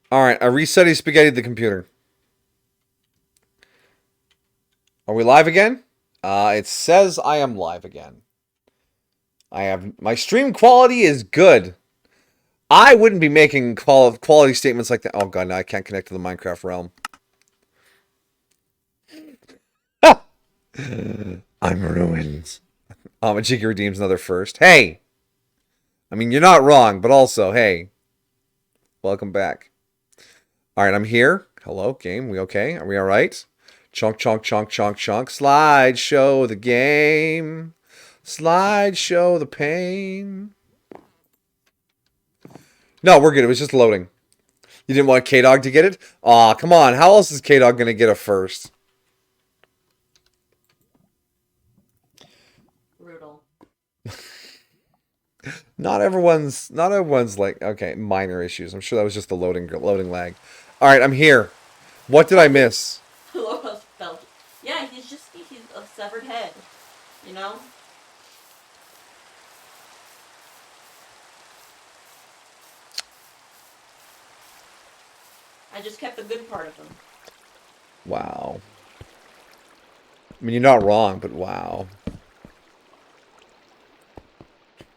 Alright, I resetting spaghetti the computer. Are we live again? It says I am live again. My stream quality is good. I wouldn't be making quality statements like that. Oh god, now I can't connect to the Minecraft realm. I'm ruined. Majiki redeems another first. Hey! I mean, you're not wrong, but also, hey. Welcome back. Alright, I'm here. Hello, game. We okay? Are we alright? Chunk, chunk, chunk, chunk, chunk. Slide show the game. Slide show the pain. No, we're good. It was just loading. You didn't want K-Dog to get it? Aw, come on. How else is K-Dog going to get a first? Brutal. Not everyone's like, okay, minor issues. I'm sure that was just the loading lag. All right, I'm here. What did I miss? Yeah, he's a severed head, you know? I just kept the good part of him. Wow. I mean, you're not wrong, but wow.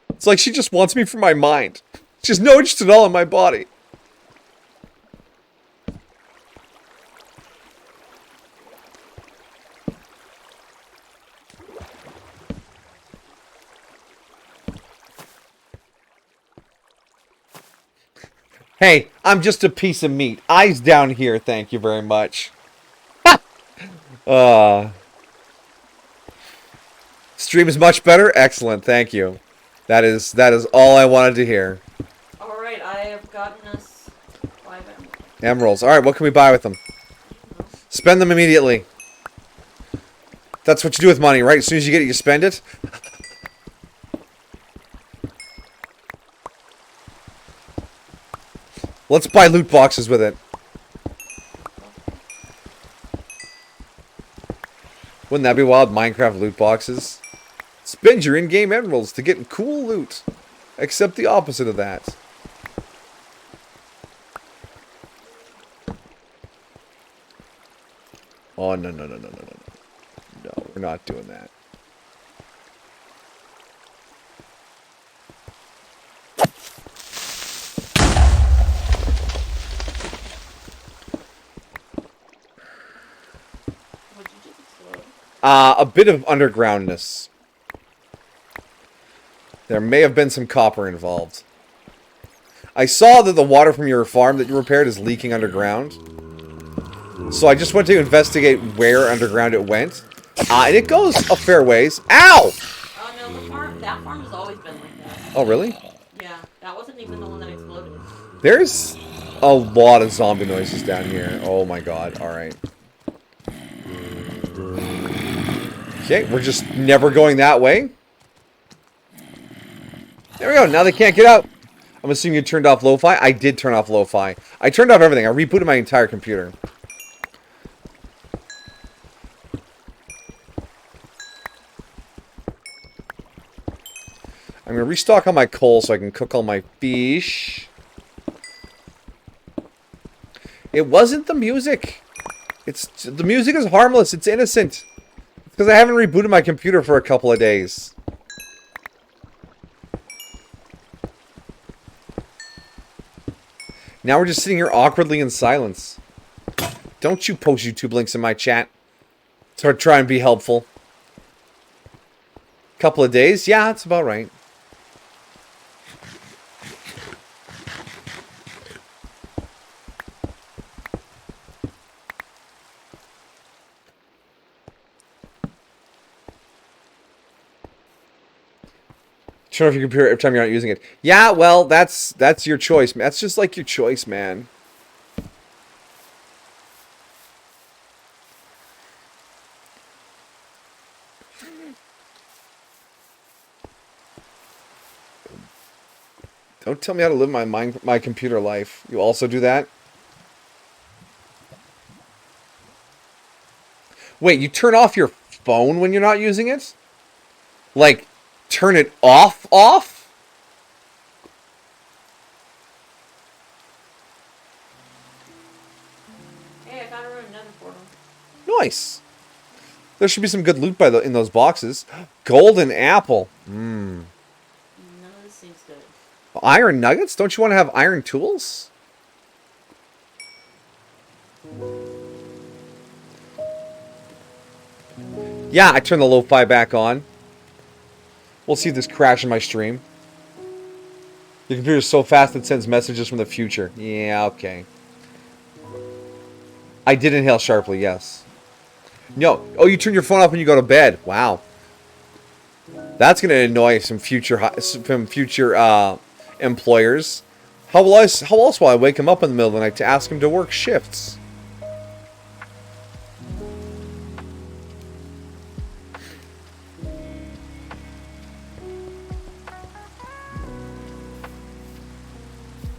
It's like she just wants me for my mind. She has no interest at all in my body. Hey, I'm just a piece of meat. Eyes down here, thank you very much. Stream is much better? Excellent, thank you. That is all I wanted to hear. Alright, I have gotten us 5 emeralds. Emeralds. Alright, what can we buy with them? Spend them immediately. That's what you do with money, right? As soon as you get it, you spend it. Let's buy loot boxes with it. Wouldn't that be wild? Minecraft loot boxes. Spend your in-game emeralds to get cool loot. Except the opposite of that. Oh, no, no, no, no, no, no. No, we're not doing that. What'd you just explode? A bit of undergroundness. There may have been some copper involved. I saw that the water from your farm that you repaired is leaking underground. So I just went to investigate where underground it went. And it goes a fair ways. Ow! Oh no, that farm has always been like that. Oh, really? Yeah, that wasn't even the one that exploded. There's a lot of zombie noises down here. Oh my god, alright. Okay, we're just never going that way. There we go, now they can't get out. I'm assuming you turned off lo-fi. I did turn off lo-fi. I turned off everything. I rebooted my entire computer. I'm going to restock on my coal so I can cook all my fish. It wasn't the music. The music is harmless. It's innocent. It's because I haven't rebooted my computer for a couple of days. Now we're just sitting here awkwardly in silence. Don't you post YouTube links in my chat to try and be helpful. Couple of days? Yeah, that's about right. Turn off your computer every time you're not using it. Yeah, well, that's your choice. That's just like your choice, man. Don't tell me how to live my computer life. You also do that? Wait, you turn off your phone when you're not using it? Like, turn it off? Hey, I found a room in Nether portal. Nice. There should be some good loot in those boxes. Golden apple. None of this seems good. Iron nuggets? Don't you want to have iron tools? Yeah, I turned the lo-fi back on. We'll see if this crashes my stream. Your computer's so fast it sends messages from the future. Yeah, okay. I did inhale sharply, yes. No. Oh, you turn your phone off when you go to bed. Wow. That's going to annoy some future employers. How else will I wake him up in the middle of the night to ask him to work shifts?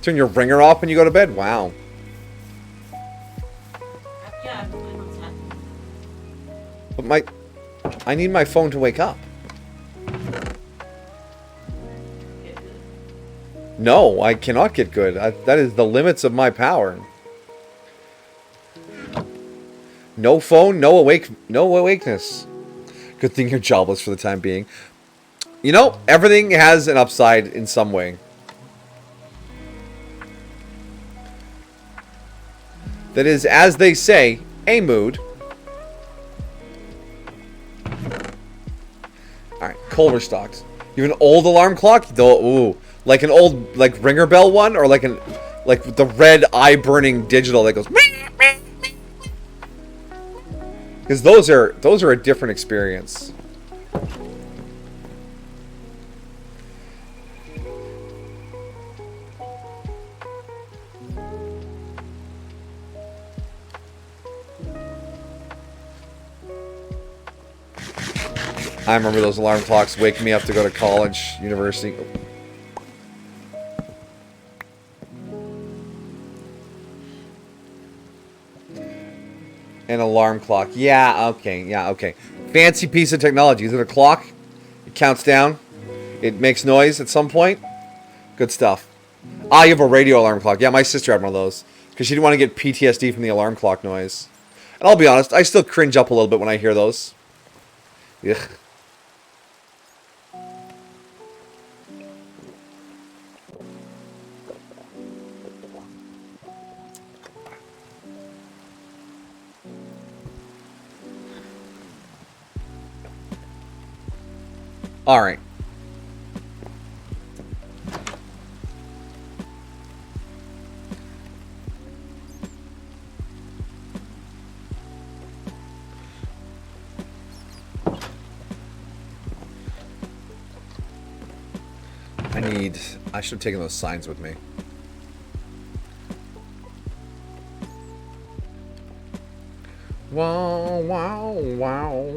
Turn your ringer off when you go to bed? Wow. Yeah, I believe what's happening. But I need my phone to wake up. Get good. No, I cannot get good. That is the limits of my power. No phone, no awakeness. Good thing you're jobless for the time being. You know, everything has an upside in some way. That is, as they say, a mood. Alright, coal restocked. You have an old alarm clock? Ooh. Like an old, like, ringer bell one? Or like the red eye-burning digital that goes... Because those are a different experience. I remember those alarm clocks waking me up to go to college, university. An alarm clock. Yeah, okay. Fancy piece of technology. Is it a clock? It counts down. It makes noise at some point. Good stuff. Ah, you have a radio alarm clock. Yeah, my sister had one of those. Because she didn't want to get PTSD from the alarm clock noise. And I'll be honest, I still cringe up a little bit when I hear those. Ugh. Alright. I should have taken those signs with me. Wow, wow, wow.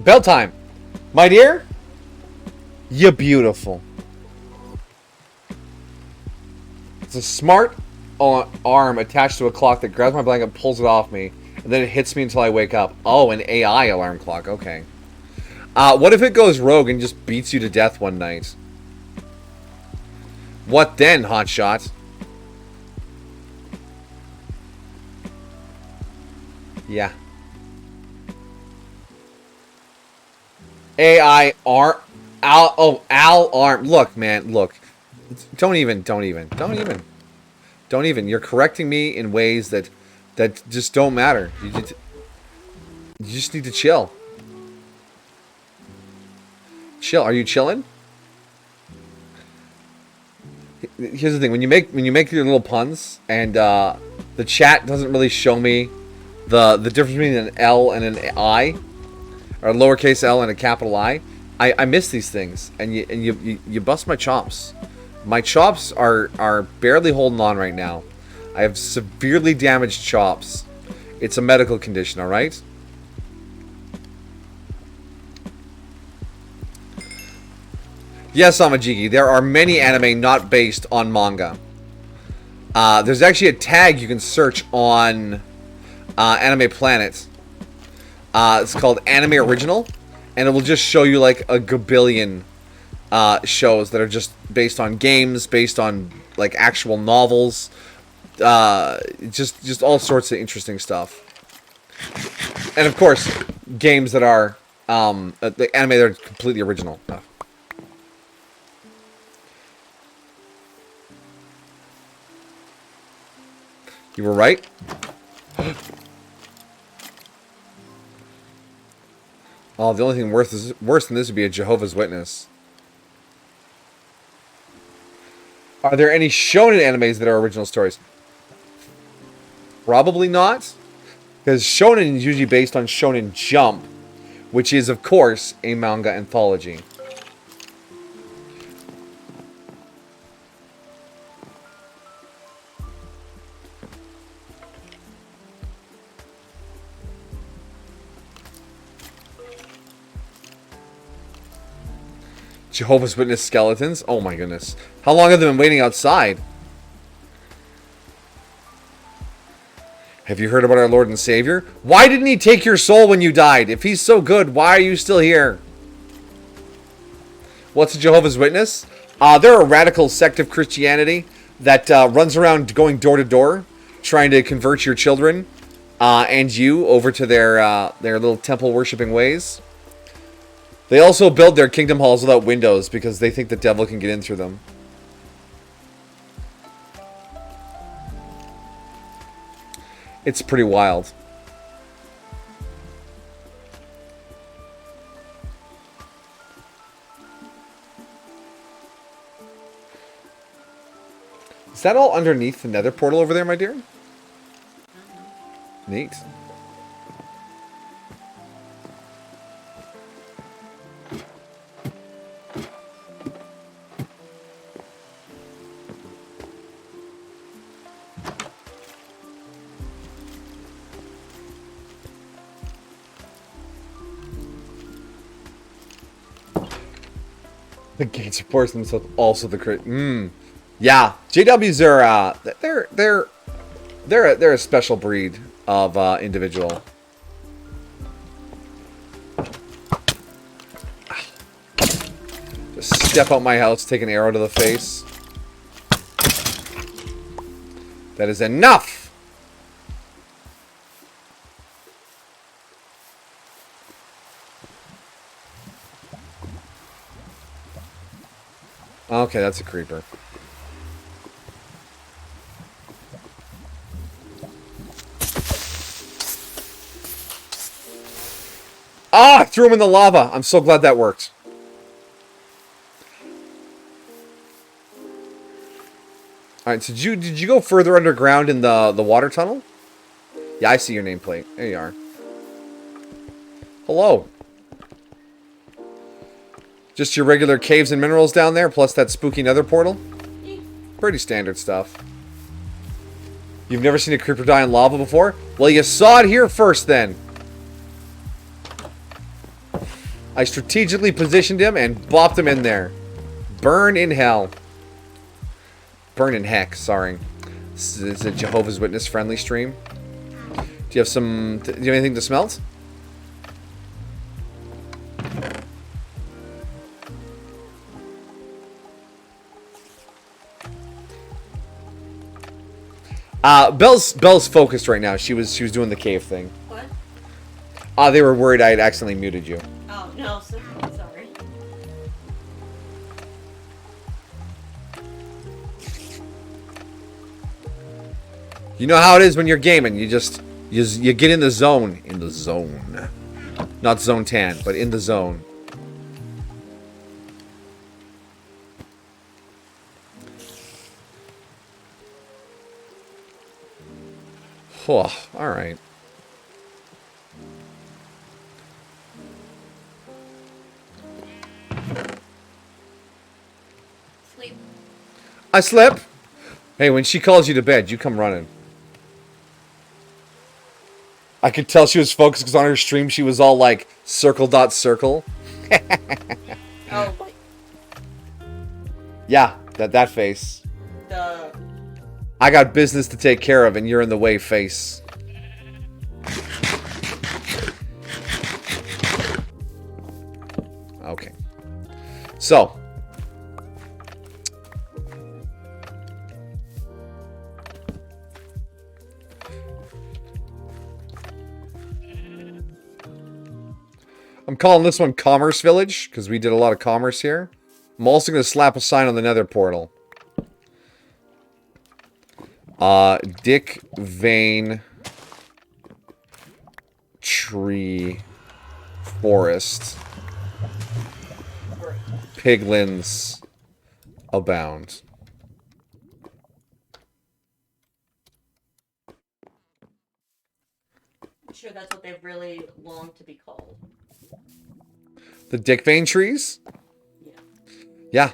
Bell time. My dear, you're beautiful. It's a smart arm attached to a clock that grabs my blanket, pulls it off me, and then it hits me until I wake up. Oh, an AI alarm clock. Okay. What if it goes rogue and just beats you to death one night? What then, hotshot? Yeah. AI arm. Al arm. Look, man, look. Don't even. You're correcting me in ways that just don't matter. You just need to chill. Chill. Are you chilling? Here's the thing: when you make your little puns, and the chat doesn't really show me the difference between an L and an I, or a lowercase L and a capital I miss these things, and you bust my chops. My chops are barely holding on right now. I have severely damaged chops. It's a medical condition, all right? Yes, Amajigi, there are many anime not based on manga. There's actually a tag you can search on Anime Planet. It's called Anime Original, and it will just show you like a gabillion shows that are just based on games, based on like actual novels. just all sorts of interesting stuff. And of course, games that are the anime that are completely original. You were right. Oh, the only thing worse than this would be a Jehovah's Witness. Are there any shonen animes that are original stories? Probably not. Because shonen is usually based on Shonen Jump, which is, of course, a manga anthology. Jehovah's Witness skeletons? Oh my goodness. How long have they been waiting outside? Have you heard about our Lord and Savior? Why didn't he take your soul when you died? If he's so good, why are you still here? What's a Jehovah's Witness? They're a radical sect of Christianity that runs around going door to door, trying to convert your children and you over to their little temple worshipping ways. They also build their kingdom halls without windows because they think the devil can get in through them. It's pretty wild. Is that all underneath the Nether portal over there, my dear? Neat. The gates are forcing themselves also the crit. Yeah, JWs are they're a special breed of individual. Just step out my house, take an arrow to the face. That is enough. Okay, that's a creeper. Ah, I threw him in the lava. I'm so glad that worked. Alright, so did you go further underground in the water tunnel? Yeah, I see your nameplate. There you are. Hello. Just your regular caves and minerals down there, plus that spooky nether portal? Pretty standard stuff. You've never seen a creeper die in lava before? Well, you saw it here first, then. I strategically positioned him and bopped him in there. Burn in hell. Burn in heck, sorry. This is a Jehovah's Witness friendly stream. Do you have anything to smelt? Belle's focused right now. She was doing the cave thing. What? They were worried I had accidentally muted you. Oh, no, sorry. You know how it is when you're gaming. You get in the zone. In the zone. Not zone tan, but in the zone. Oh, alright. Sleep. I slip. Hey, when she calls you to bed, you come running. I could tell she was focused because on her stream she was all like, circle. Oh, wait. Yeah, that face. I got business to take care of and you're in the way, face. Okay. So. I'm calling this one Commerce Village, because we did a lot of commerce here. I'm also going to slap a sign on the Nether portal. Dick Vein Tree Forest. Piglins abound. I'm sure that's what they really long to be called. The Dick Vein trees? Yeah. Yeah.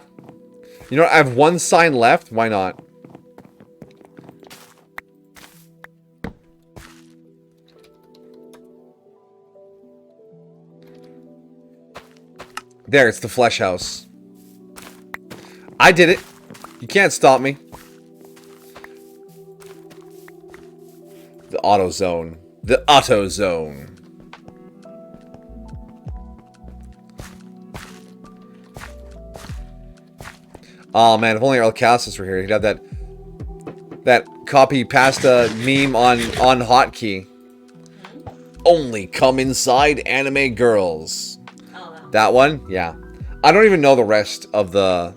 You know what? I have one sign left. Why not? There, it's the flesh house. I did it. You can't stop me. The auto zone. The auto zone. Oh man, if only Earl Cassis were here, he'd have that copy pasta meme on hotkey. Only come inside anime girls. Oh, no. That one? Yeah. I don't even know the rest of the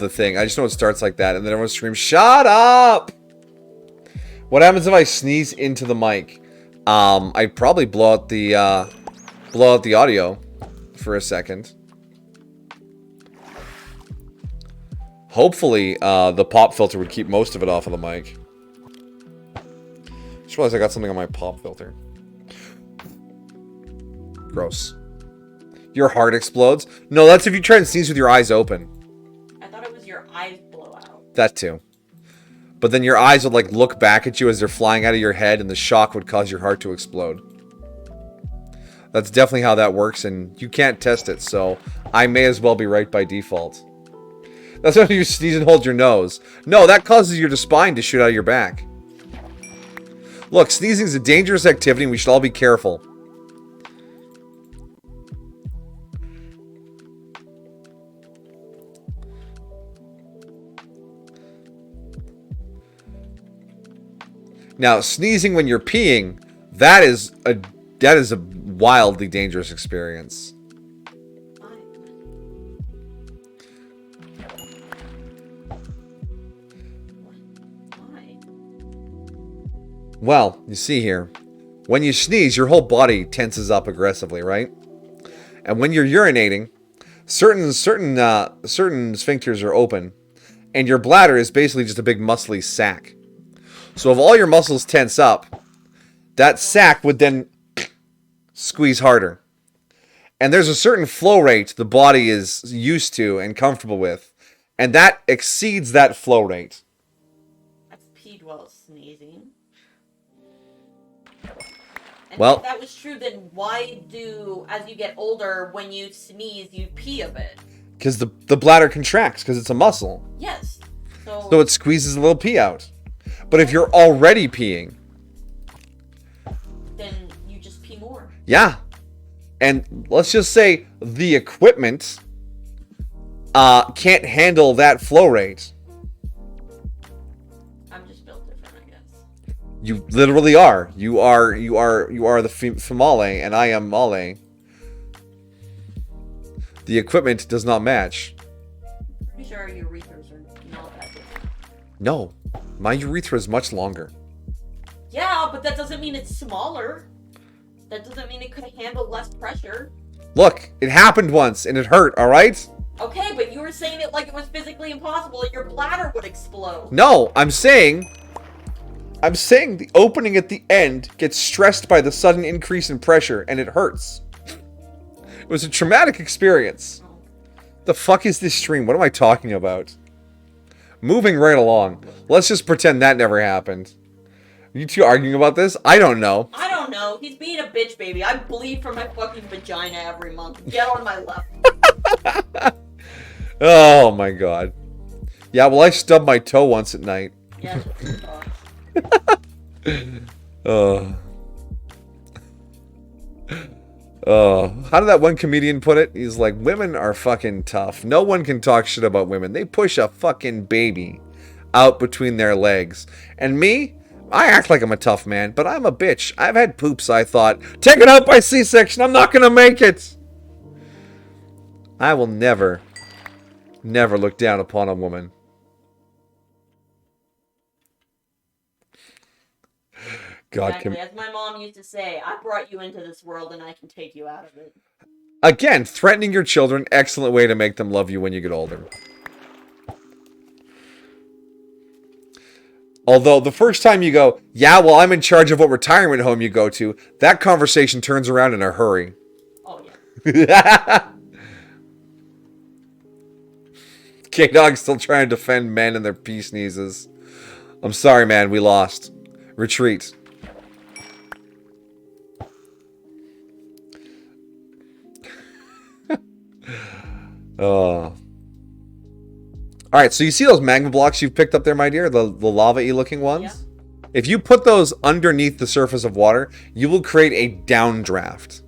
thing. I just know it starts like that, and then everyone screams, "Shut up!" What happens if I sneeze into the mic? I'd probably blow out the audio for a second. Hopefully, the pop filter would keep most of it off of the mic. Just realized I got something on my pop filter. Gross. Your heart explodes? No, that's if you try and sneeze with your eyes open. I thought it was your eyes blow out. That too. But then your eyes would like look back at you as they're flying out of your head, and the shock would cause your heart to explode. That's definitely how that works, and you can't test it, so I may as well be right by default. That's when you sneeze and hold your nose. No, that causes your spine to shoot out of your back. Look, sneezing is a dangerous activity, and we should all be careful. Now, sneezing when you're peeing, that is a wildly dangerous experience. Why? Well, you see here, when you sneeze, your whole body tenses up aggressively, right? And when you're urinating, certain sphincters are open, and your bladder is basically just a big muscly sac. So if all your muscles tense up, that sac would then squeeze harder. And there's a certain flow rate the body is used to and comfortable with, and that exceeds that flow rate. I've peed while sneezing. And Well, if that was true, then why do, as you get older, when you sneeze, you pee a bit? because the bladder contracts, because it's a muscle. Yes. So it squeezes a little pee out. But if you're already peeing, then you just pee more. yeah. And let's just say the equipment can't handle that flow rate. I'm just built different, I guess. You literally are. You are the female, and I am male. The equipment does not match. Pretty sure your urethras are not that different. No, my urethra is much longer. Yeah, but that doesn't mean it's smaller. That doesn't mean it could handle less pressure. Look, it happened once, and it hurt, alright? Okay, but you were saying it like it was physically impossible, like your bladder would explode. No, I'm saying the opening at the end gets stressed by the sudden increase in pressure, and it hurts. It was a traumatic experience. The fuck is this stream? What am I talking about? Moving right along. Let's just pretend that never happened. Are you two arguing about this? I don't know. I don't know. He's being a bitch, baby. I bleed from my fucking vagina every month. Get on my level. Oh my god. Yeah, well, I stubbed my toe once at night. Yeah, just How did that one comedian put it? He's like, women are fucking tough. No one can talk shit about women. They push a fucking baby out between their legs. And me, I act like I'm a tough man, but I'm a bitch. I've had poops I thought, taken out by C-section, I'm not gonna make it. I will never look down upon a woman. God, exactly. As my mom used to say, I brought you into this world and I can take you out of it. Again, threatening your children, excellent way to make them love you when you get older. Although, the first time you go, yeah, well, I'm in charge of what retirement home you go to, that conversation turns around in a hurry. Oh, yeah. K-Dog's still trying to defend men and their pee sneezes. I'm sorry, man, we lost. Retreat. Oh. Alright, so you see those magma blocks you've picked up there, my dear? The lava-y looking ones? Yeah. If you put those underneath the surface of water, you will create a downdraft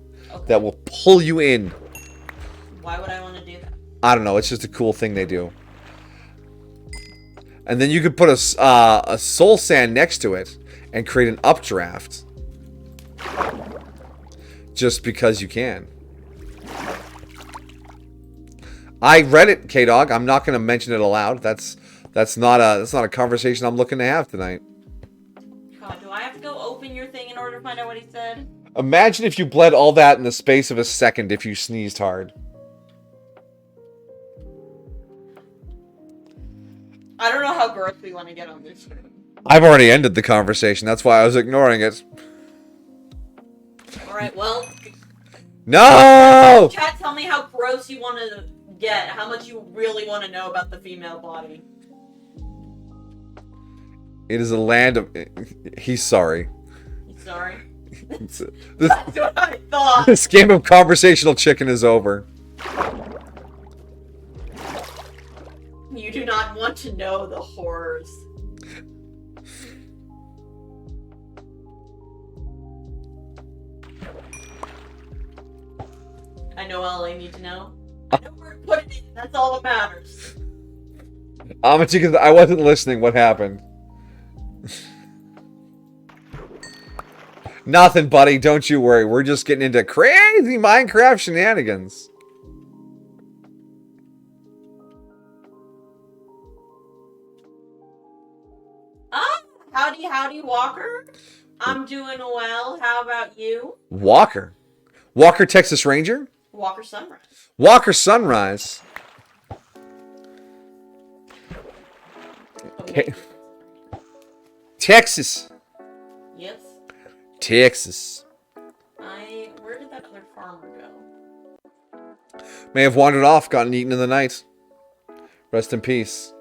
that will pull you in. Why would I want to do that? I don't know. It's just a cool thing they do. And then you could put a soul sand next to it and create an updraft. Just because you can. I read it, K-Dog. I'm not going to mention it aloud. That's not a conversation I'm looking to have tonight. God, do I have to go open your thing in order to find out what he said? Imagine if you bled all that in the space of a second if you sneezed hard. I don't know how gross we want to get on this. I've already ended the conversation. That's why I was ignoring it. Alright, well... No! Chat, tell me how gross you want to get. How much you really want to know about the female body. It is a land of... He's sorry. He's sorry? That's what I thought! This game of conversational chicken is over. You do not want to know the horrors. I know all I need to know. I know where to put it in. That's all that matters. I wasn't listening. What happened? Nothing, buddy. Don't you worry. We're just getting into crazy Minecraft shenanigans. Howdy, Walker. I'm doing well. How about you? Walker, Texas Ranger? Walker Sunrise. Walker Sunrise. Okay. Texas. Yes. Texas. Where did that other farmer go? May have wandered off, gotten eaten in the night. Rest in peace.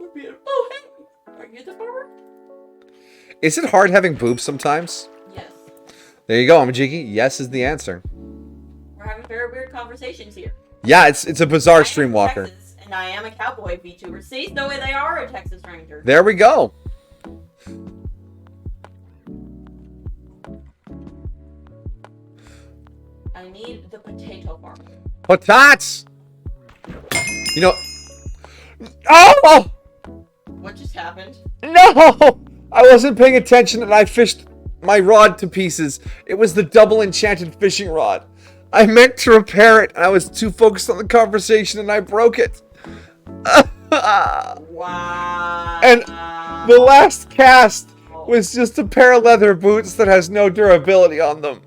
Oh, hey! Are you the farmer? Is it hard having boobs sometimes? Yes. There you go, Amajiki. Yes is the answer. We're having very weird conversations here. Yeah, it's a bizarre streamwalker. Texas, and I am a cowboy VTuber. See, the way they are a Texas Ranger. There we go. I need the potato farmer. Potats! You know... Oh! What just happened? No! I wasn't paying attention and I fished my rod to pieces. It was the double enchanted fishing rod. I meant to repair it and I was too focused on the conversation and I broke it. Wow. And the last cast was just a pair of leather boots that has no durability on them.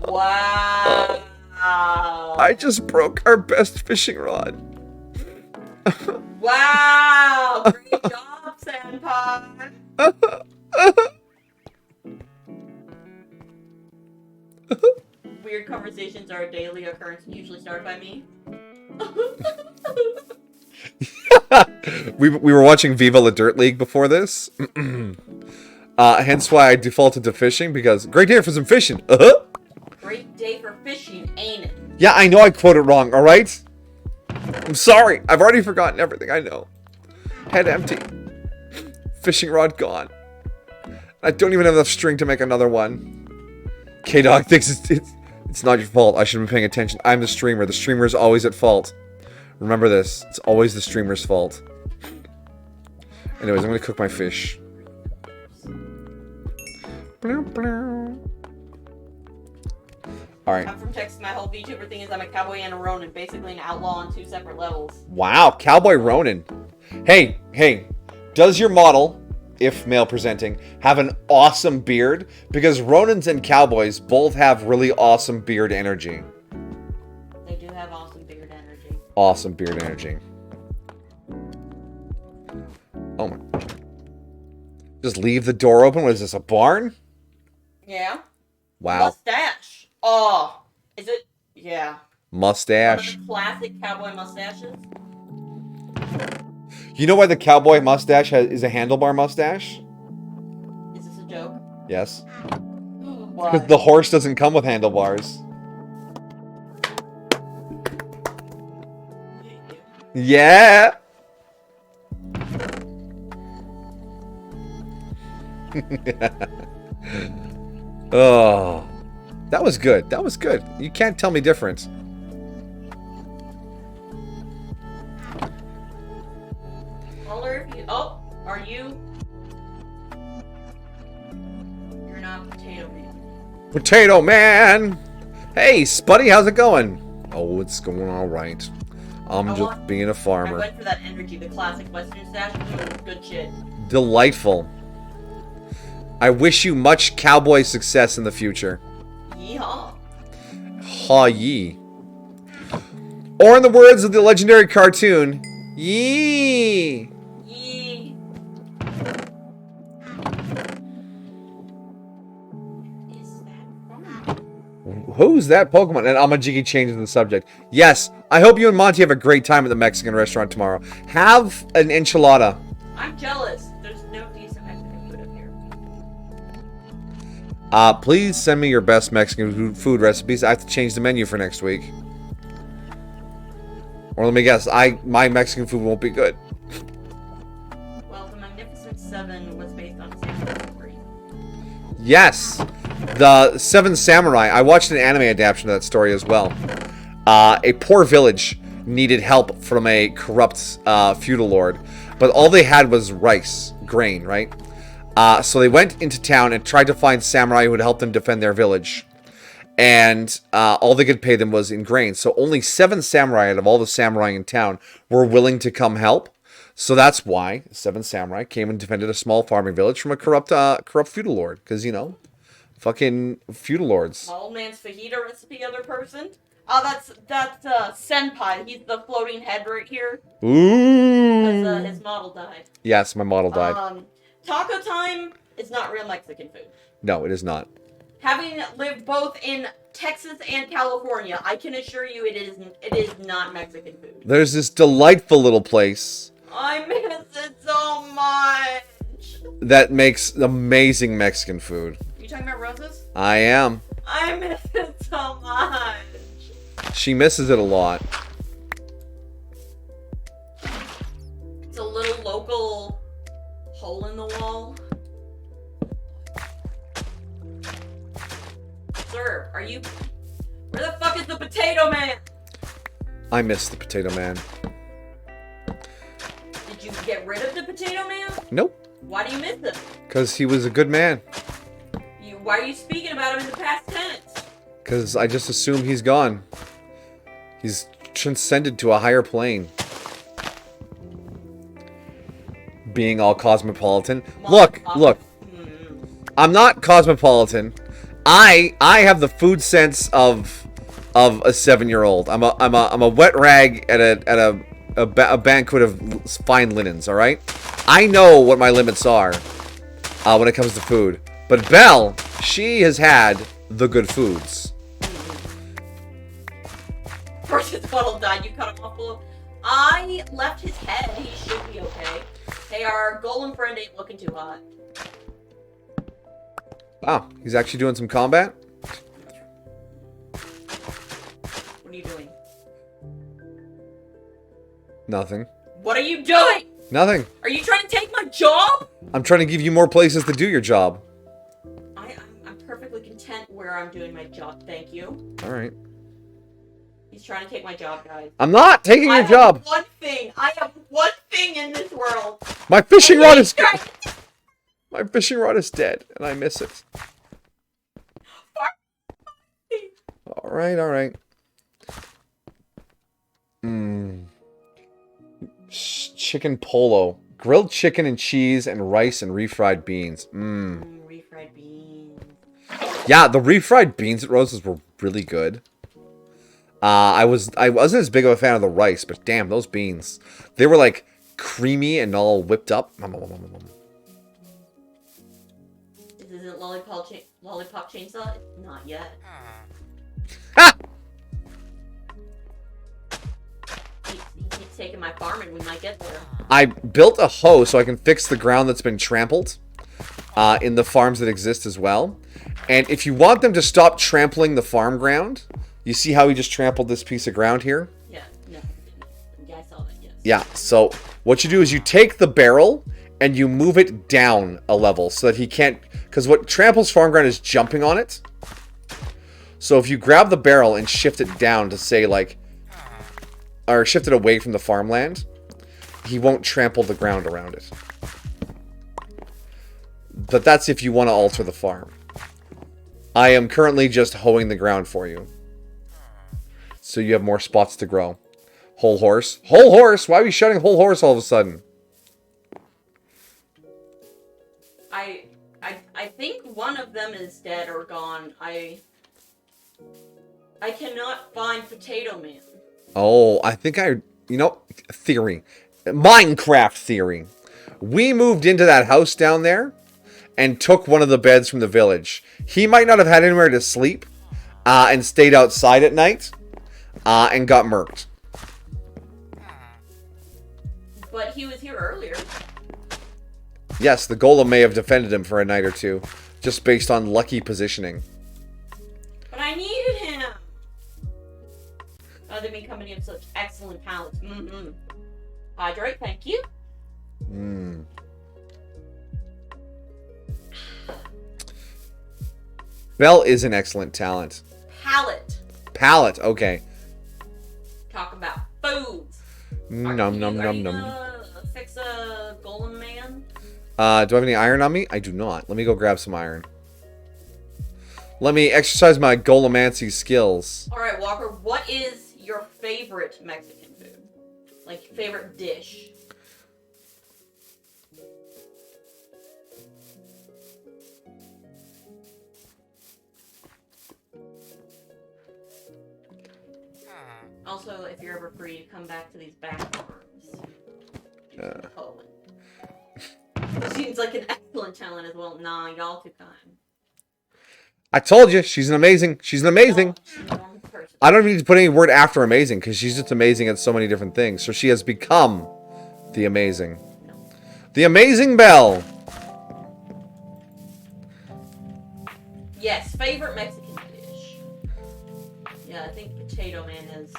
Wow. I just broke our best fishing rod. Wow. Great job, Senpai. Weird conversations are a daily occurrence, usually started by me. we were watching Viva La Dirt League before this. Hence why I defaulted to fishing, because great day for some fishing. Great day for fishing, ain't it? Yeah, I know I quoted wrong, alright? I'm sorry. I've already forgotten everything I know. Head empty. Fishing rod gone. I don't even have enough string to make another one. K-Dog thinks it's not your fault. I should have been paying attention. I'm the streamer. The streamer is always at fault. Remember this. It's always the streamer's fault. Anyways, I'm going to cook my fish. Alright. I'm from Texas. My whole VTuber thing is I'm a cowboy and a Ronin, basically an outlaw on 2 separate levels. Wow, Cowboy Ronin. Hey, does your model, if male presenting, have an awesome beard? Because Ronins and Cowboys both have really awesome beard energy. They do have awesome beard energy. Awesome beard energy. Oh my. Just leave the door open? What is this, a barn? Yeah. Wow. Mustache. Oh, is it? Yeah. Mustache. One of the classic cowboy mustaches. You know why the cowboy mustache is a handlebar mustache? Is this a joke? Yes. Why? Because the horse doesn't come with handlebars. Yeah. Oh. That was good. That was good. You can't tell me different. Caller, if you. Oh, are you? You're not Potato Man. Potato Man! Hey, Spuddy, how's it going? Oh, it's going alright. I'm just being a I farmer. went for that energy, the classic Western stash. Good shit. Delightful. I wish you much cowboy success in the future. Yeehaw. Ha yee. Or in the words of the legendary cartoon, yee. Yee. Is that from? Who's that Pokemon? And Amajiki changes the subject. Yes, I hope you and Monty have a great time at the Mexican restaurant tomorrow. Have an enchilada. I'm jealous. There's no decent Mexican food up here. Please send me your best Mexican food recipes. I have to change the menu for next week. Or let me guess, my Mexican food won't be good. Well, the Magnificent Seven was based on a samurai story. Yes, the Seven Samurai. I watched an anime adaptation of that story as well. A poor village needed help from a corrupt feudal lord, but all they had was rice, grain, right? So they went into town and tried to find samurai who would help them defend their village. And all they could pay them was in grain. So only 7 samurai out of all the samurai in town were willing to come help. So that's why 7 samurai came and defended a small farming village from a corrupt feudal lord. Because, you know, fucking feudal lords. My old man's fajita recipe, other person. Oh, that's Senpai. He's the floating head right here. Ooh. Because his model died. Yes, my model died. Taco time is not real Mexican food. No, it is not. Having lived both in Texas and California, I can assure you it is not Mexican food. There's this delightful little place I miss it so much. that makes amazing Mexican food. You talking about Roses? I am. I miss it so much. She misses it a lot. It's a little local hole in the wall. Sir, are you... Where the fuck is the Potato Man? I miss the Potato Man. Did you get rid of the Potato Man? Nope. Why do you miss him? Because he was a good man. Why are you speaking about him in the past tense? Because I just assume he's gone. He's transcended to a higher plane. Being all cosmopolitan. Look. I'm not cosmopolitan. I have the food sense of a 7-year-old. I'm a wet rag at a banquet of fine linens. All right. I know what my limits are when it comes to food. But Belle, she has had the good foods. First his bottle died, you cut him off below. I left his head, he should be okay. Hey, our golem friend ain't looking too hot. Wow, he's actually doing some combat? What are you doing? Nothing. What are you doing? Nothing. Are you trying to take my job? I'm trying to give you more places to do your job. I'm perfectly content where I'm doing my job, thank you. Alright. He's trying to take my job, guys. I'm not taking your job! I have one thing in this world! My fishing rod is... My fishing rod is dead, and I miss it. All right, all right. Mmm. Chicken polo. Grilled chicken and cheese and rice and refried beans. Mmm. Refried beans. Yeah, the refried beans at Rose's were really good. I wasn't as big of a fan of the rice, but damn, those beans. They were like creamy and all whipped up. This isn't lollipop chainsaw? Not yet. Ha! He keeps taking my farm and we might get there. I built a hoe so I can fix the ground that's been trampled in the farms that exist as well. And if you want them to stop trampling the farm ground, you see how he just trampled this piece of ground here? Yeah, no. Yeah, I saw that, yes. Yeah, so what you do is you take the barrel and you move it down a level so that he can't... Because what tramples farm ground is jumping on it. So if you grab the barrel and shift it down to say like... Or shift it away from the farmland, he won't trample the ground around it. But that's if you want to alter the farm. I am currently just hoeing the ground for you. So you have more spots to grow. Whole horse. Whole horse? Why are we shouting whole horse all of a sudden? I think one of them is dead or gone. I cannot find Potato Man. Oh, I think theory. Minecraft theory. We moved into that house down there and took one of the beds from the village. He might not have had anywhere to sleep and stayed outside at night and got murked. But he was here earlier. Yes, the golem may have defended him for a night or two, just based on lucky positioning. But I needed him. Other me company of such excellent talents. Mm-hmm. Hydrate, thank you. Hmm. Belle is an excellent talent. Palette, okay. Talk about foods. Num num num num. Fix a golem man? Do I have any iron on me? I do not. Let me go grab some iron. Let me exercise my golemancy skills. Alright, Walker, what is your favorite Mexican food? Like, favorite dish? Also, if you're ever free to come back to these back farms, do some hoeing. Seems like an excellent talent as well. Nah, y'all too kind. I told you, she's an amazing. She's an amazing. No, she's a normal person. I don't need to put any word after amazing because she's just amazing at so many different things. So she has become the amazing. No. The amazing Belle. Yes, favorite Mexican dish. Yeah, I think Potato Man has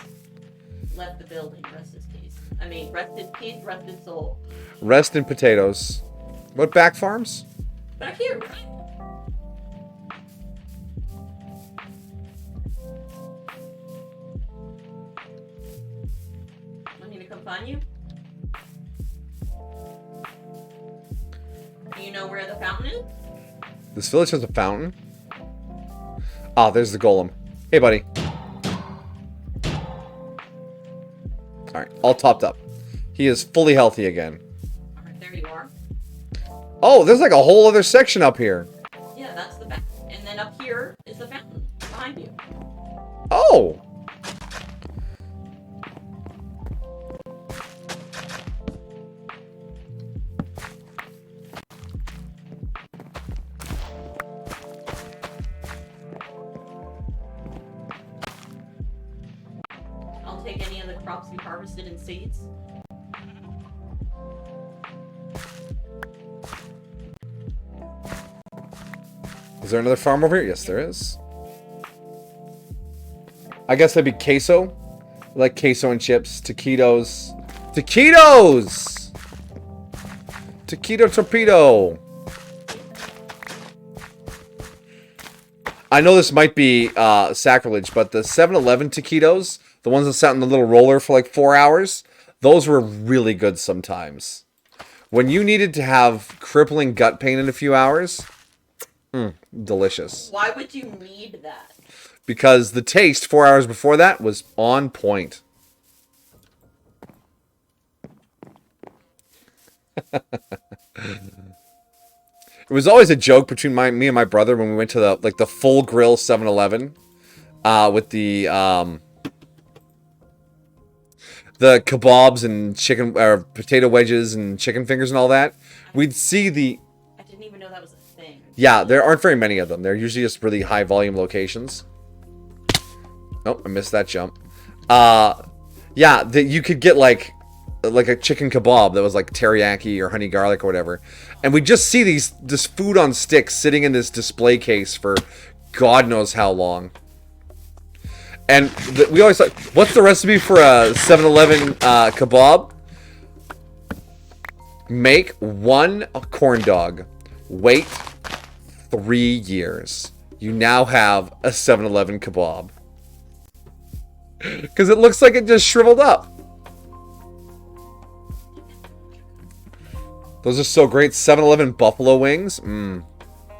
left the building. Rest his peace. I mean, rest his peace, rest his soul. Rest in potatoes. What back farms? Back here, right? Want me to come find you? Do you know where the fountain is? This village has a fountain. Ah, there's the golem. Hey, buddy. Alright, all topped up. He is fully healthy again. Alright, there you are. Oh, there's like a whole other section up here. Yeah, that's the back. And then up here is the fountain behind you. Oh! I'll take any of the crops you harvested and seeds. Is there another farm over here? Yes, there is. I guess that'd be queso. Like queso and chips. Taquitos. Taquitos! Taquito torpedo. I know this might be sacrilege, but the 7-Eleven taquitos, the ones that sat in the little roller for like 4 hours, those were really good sometimes. When you needed to have crippling gut pain in a few hours, delicious. Why would you need that? because the taste 4 hours before that was on point. It was always a joke between me and my brother when we went to the full grill 7-Eleven with the kebabs and chicken or potato wedges and chicken fingers and all that. We'd see the... I didn't even know that was a thing. Yeah, there aren't very many of them. They're usually just really high volume locations. Oh, I missed that jump. Yeah, you could get like a chicken kebab that was like teriyaki or honey garlic or whatever. And we just see this food on sticks sitting in this display case for God knows how long. And we always thought, what's the recipe for a 7-Eleven kebab? Make one corn dog. Wait 3 years. You now have a 7-Eleven kebab. Because it looks like it just shriveled up. Those are so great. 7-Eleven buffalo wings.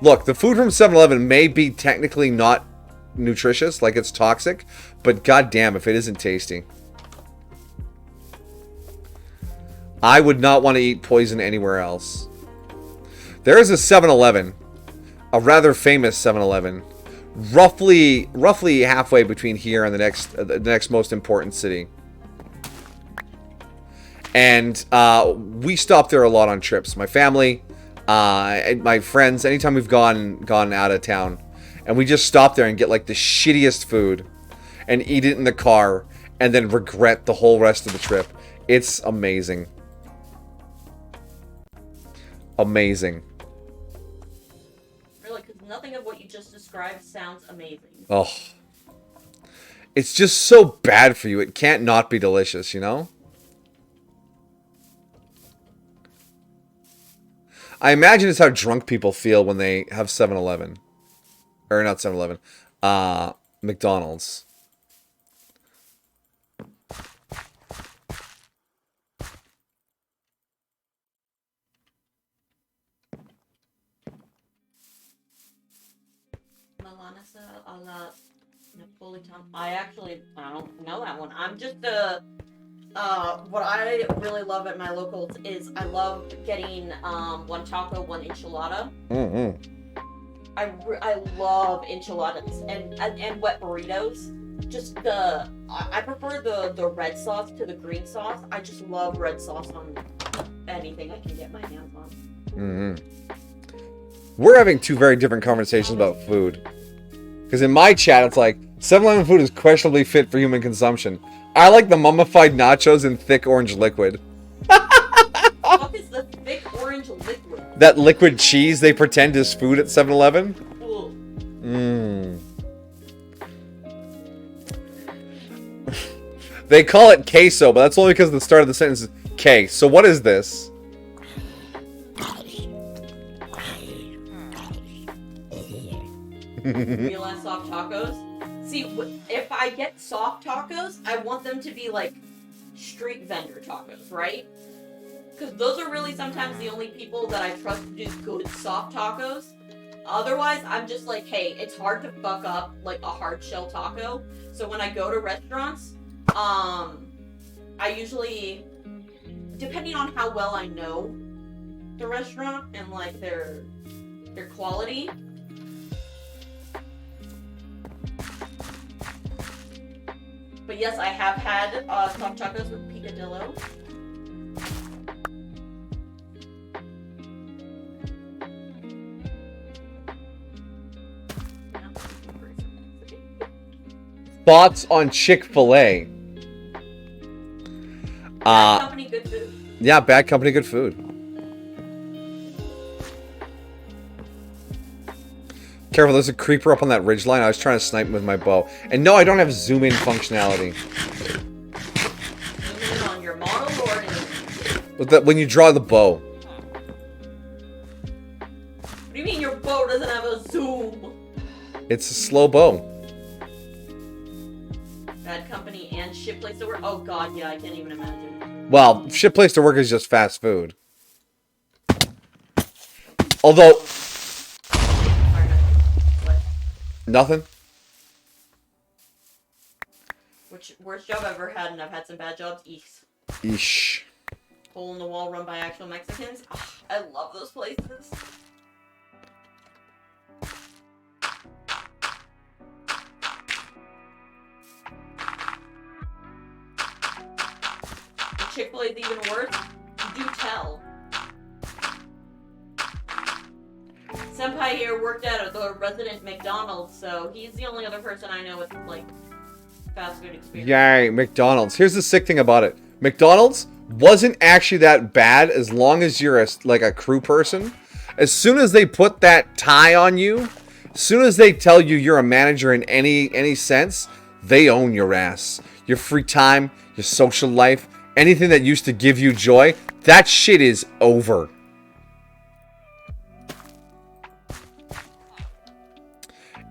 Look, the food from 7-Eleven may be technically not nutritious, like it's toxic, but goddamn if it isn't tasty. I would not want to eat poison anywhere else. There is a 7-Eleven, a rather famous 7-Eleven, roughly halfway between here and the next most important city. And we stop there a lot on trips. My family, and my friends, anytime we've gone out of town. And we just stop there and get like the shittiest food and eat it in the car and then regret the whole rest of the trip. It's amazing. Amazing. Really, because nothing of what you just described sounds amazing. Oh. It's just so bad for you. It can't not be delicious, you know? I imagine it's how drunk people feel when they have 7-Eleven. Or not 7-Eleven. McDonald's. Milanesa a la Napolitan. I don't know that one. I'm just what I really love at my locals is I love getting one taco, one enchilada. I love enchiladas and wet burritos. Just I prefer the red sauce to the green sauce. I just love red sauce on anything I can get my hands on. We're having two very different conversations about food. Because in my chat, it's like, 7-Eleven food is questionably fit for human consumption. I like the mummified nachos in thick orange liquid. What is the thick orange liquid? That liquid cheese they pretend is food at 7-Eleven? They call it queso, but that's only because the start of the sentence is K. So what is this? Real ass soft tacos. See, if I get soft tacos, I want them to be like street vendor tacos, right? Because those are really sometimes the only people that I trust to do good soft tacos. Otherwise, I'm just like, hey, it's hard to fuck up like a hard shell taco. So when I go to restaurants, I usually, depending on how well I know the restaurant and like their quality. But yes, I have had soft tacos with picadillo. Thoughts on Chick-fil-A? Bad company, good food. Yeah, bad company, good food. Careful, there's a creeper up on that ridgeline. I was trying to snipe him with my bow. And no, I don't have zoom in functionality. Zoom in on your model or With that, when you draw the bow. What do you mean your bow doesn't have a zoom? It's a slow bow. Bad company and shit place to work. Oh god, yeah, I can't even imagine. Well, shit place to work is just fast food. Although... What? Nothing? worst job I've ever had, and I've had some bad jobs. East. Eesh. Hole in the wall run by actual Mexicans. Ugh, I love those places. Chick-fil-A is even worse. Do tell. Senpai here worked at the resident McDonald's, so he's the only other person I know with, like, fast food experience. Yay, McDonald's. Here's the sick thing about it. McDonald's wasn't actually that bad as long as you're like a crew person. As soon as they put that tie on you, as soon as they tell you you're a manager in any sense, they own your ass. Your free time, your social life, anything that used to give you joy, that shit is over.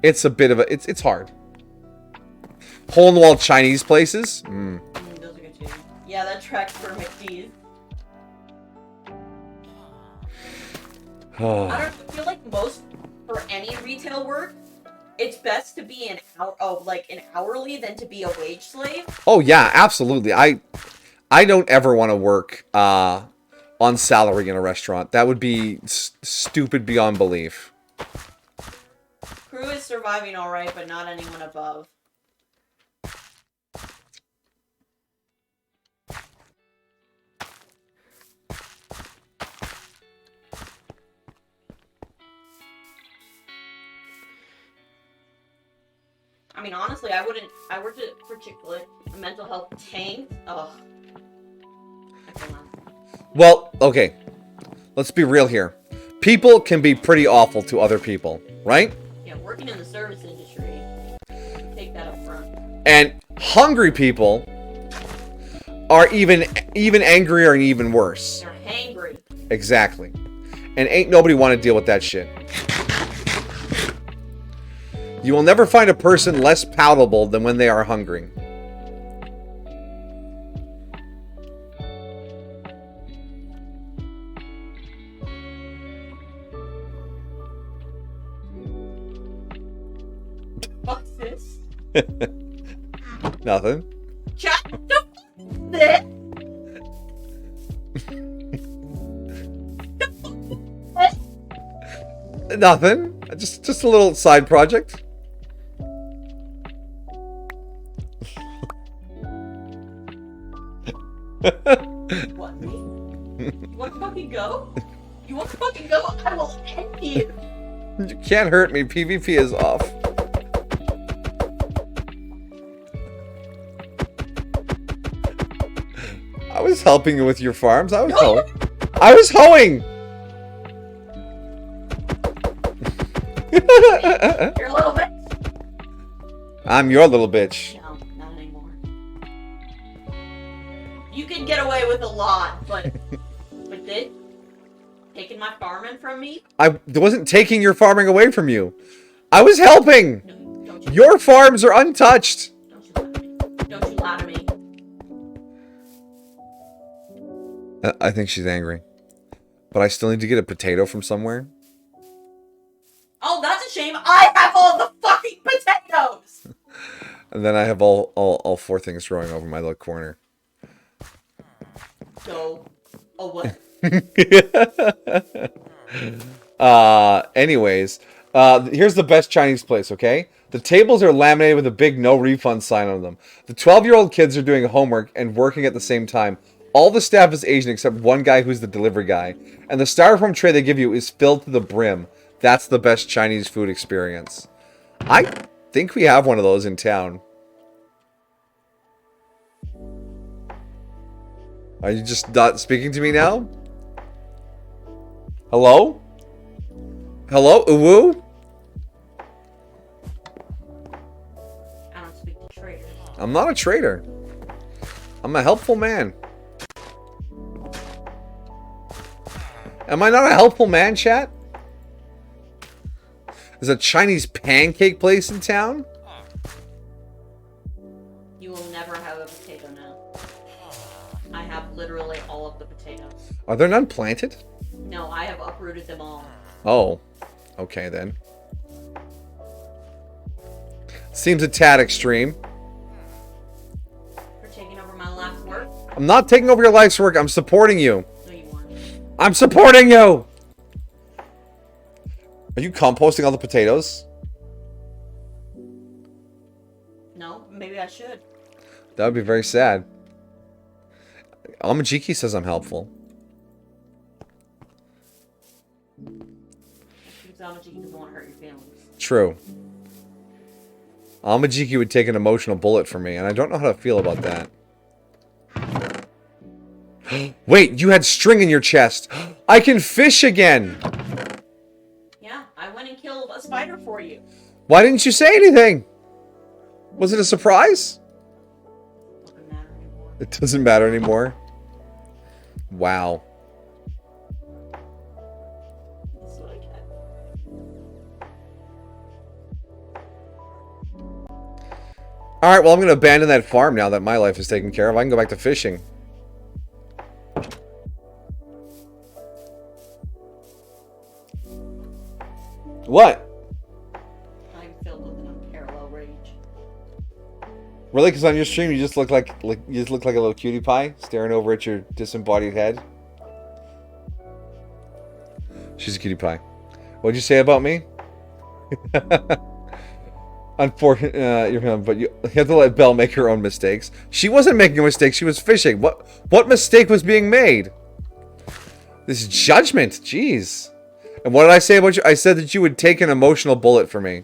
It's a bit of a... It's hard. Hole-in-the-wall Chinese places? Those are good too. Yeah, that tracks for McDee's. I feel like most, for any retail work, it's best to be an hourly than to be a wage slave. Oh, yeah, absolutely. I don't ever want to work on salary in a restaurant. That would be stupid beyond belief. Crew is surviving alright, but not anyone above. I mean, honestly, I worked for Chick-fil-A. Mental health tanked. Ugh. I feel that. Well, okay. Let's be real here. People can be pretty awful to other people, right? Yeah, working in the service industry. Take that up front. And hungry people are even angrier and even worse. They're hangry. Exactly. And ain't nobody want to deal with that shit. You will never find a person less palatable than when they are hungry. What's this? Nothing. Shut the f*** Nothing. Just a little side project. What, me? You want to fucking go? You want to fucking go? I will end you. You can't hurt me. PvP is off. I was helping you with your farms. I was hoeing. I was hoeing. You're a little bitch. I'm your little bitch. No, not anymore. You can get away with a lot, but this? Taking my farming from me? I wasn't taking your farming away from you. I was helping. No, don't you. Your farms are untouched. Don't you lie to me. Don't you lie to me. I think she's angry. But I still need to get a potato from somewhere. Oh, that's a shame. I have all the fucking potatoes! And then I have all four things growing over my little corner. Go away. Anyways, here's the best Chinese place, okay? The tables are laminated with a big no refund sign on them. The 12-year-old kids are doing homework and working at the same time. All the staff is Asian except one guy who's the delivery guy. And the styrofoam tray they give you is filled to the brim. That's the best Chinese food experience. I think we have one of those in town. Are you just not speaking to me now? Hello? Hello? Uwu? I don't speak to traders. I'm not a traitor. I'm a helpful man. Am I not a helpful man, chat? There's a Chinese pancake place in town? You will never have a potato now. I have literally all of the potatoes. Are there none planted? No, I have uprooted them all. Oh. Okay, then. Seems a tad extreme. I'm not taking over your life's work. I'm supporting you. No, you aren't. I'm supporting you! Are you composting all the potatoes? No, maybe I should. That would be very sad. Amajiki says I'm helpful. Zamajiki doesn't want to hurt your feelings. True. Amajiki would take an emotional bullet for me, and I don't know how to feel about that. Wait, you had string in your chest. I can fish again. Yeah, I went and killed a spider for you. Why didn't you say anything? Was it a surprise? Doesn't matter anymore. It doesn't matter anymore. Wow. This is what I get. Alright, well, I'm going to abandon that farm now that my life is taken care of. I can go back to fishing. What? I'm filled with an unparalleled rage. Really? Because on your stream you just look like a little cutie pie staring over at your disembodied head. She's a cutie pie. What'd you say about me? Unfortunately, but you have to let Belle make her own mistakes. She wasn't making a mistake. She was fishing. What mistake was being made? This judgment. Jeez. And what did I say about you? I said that you would take an emotional bullet for me.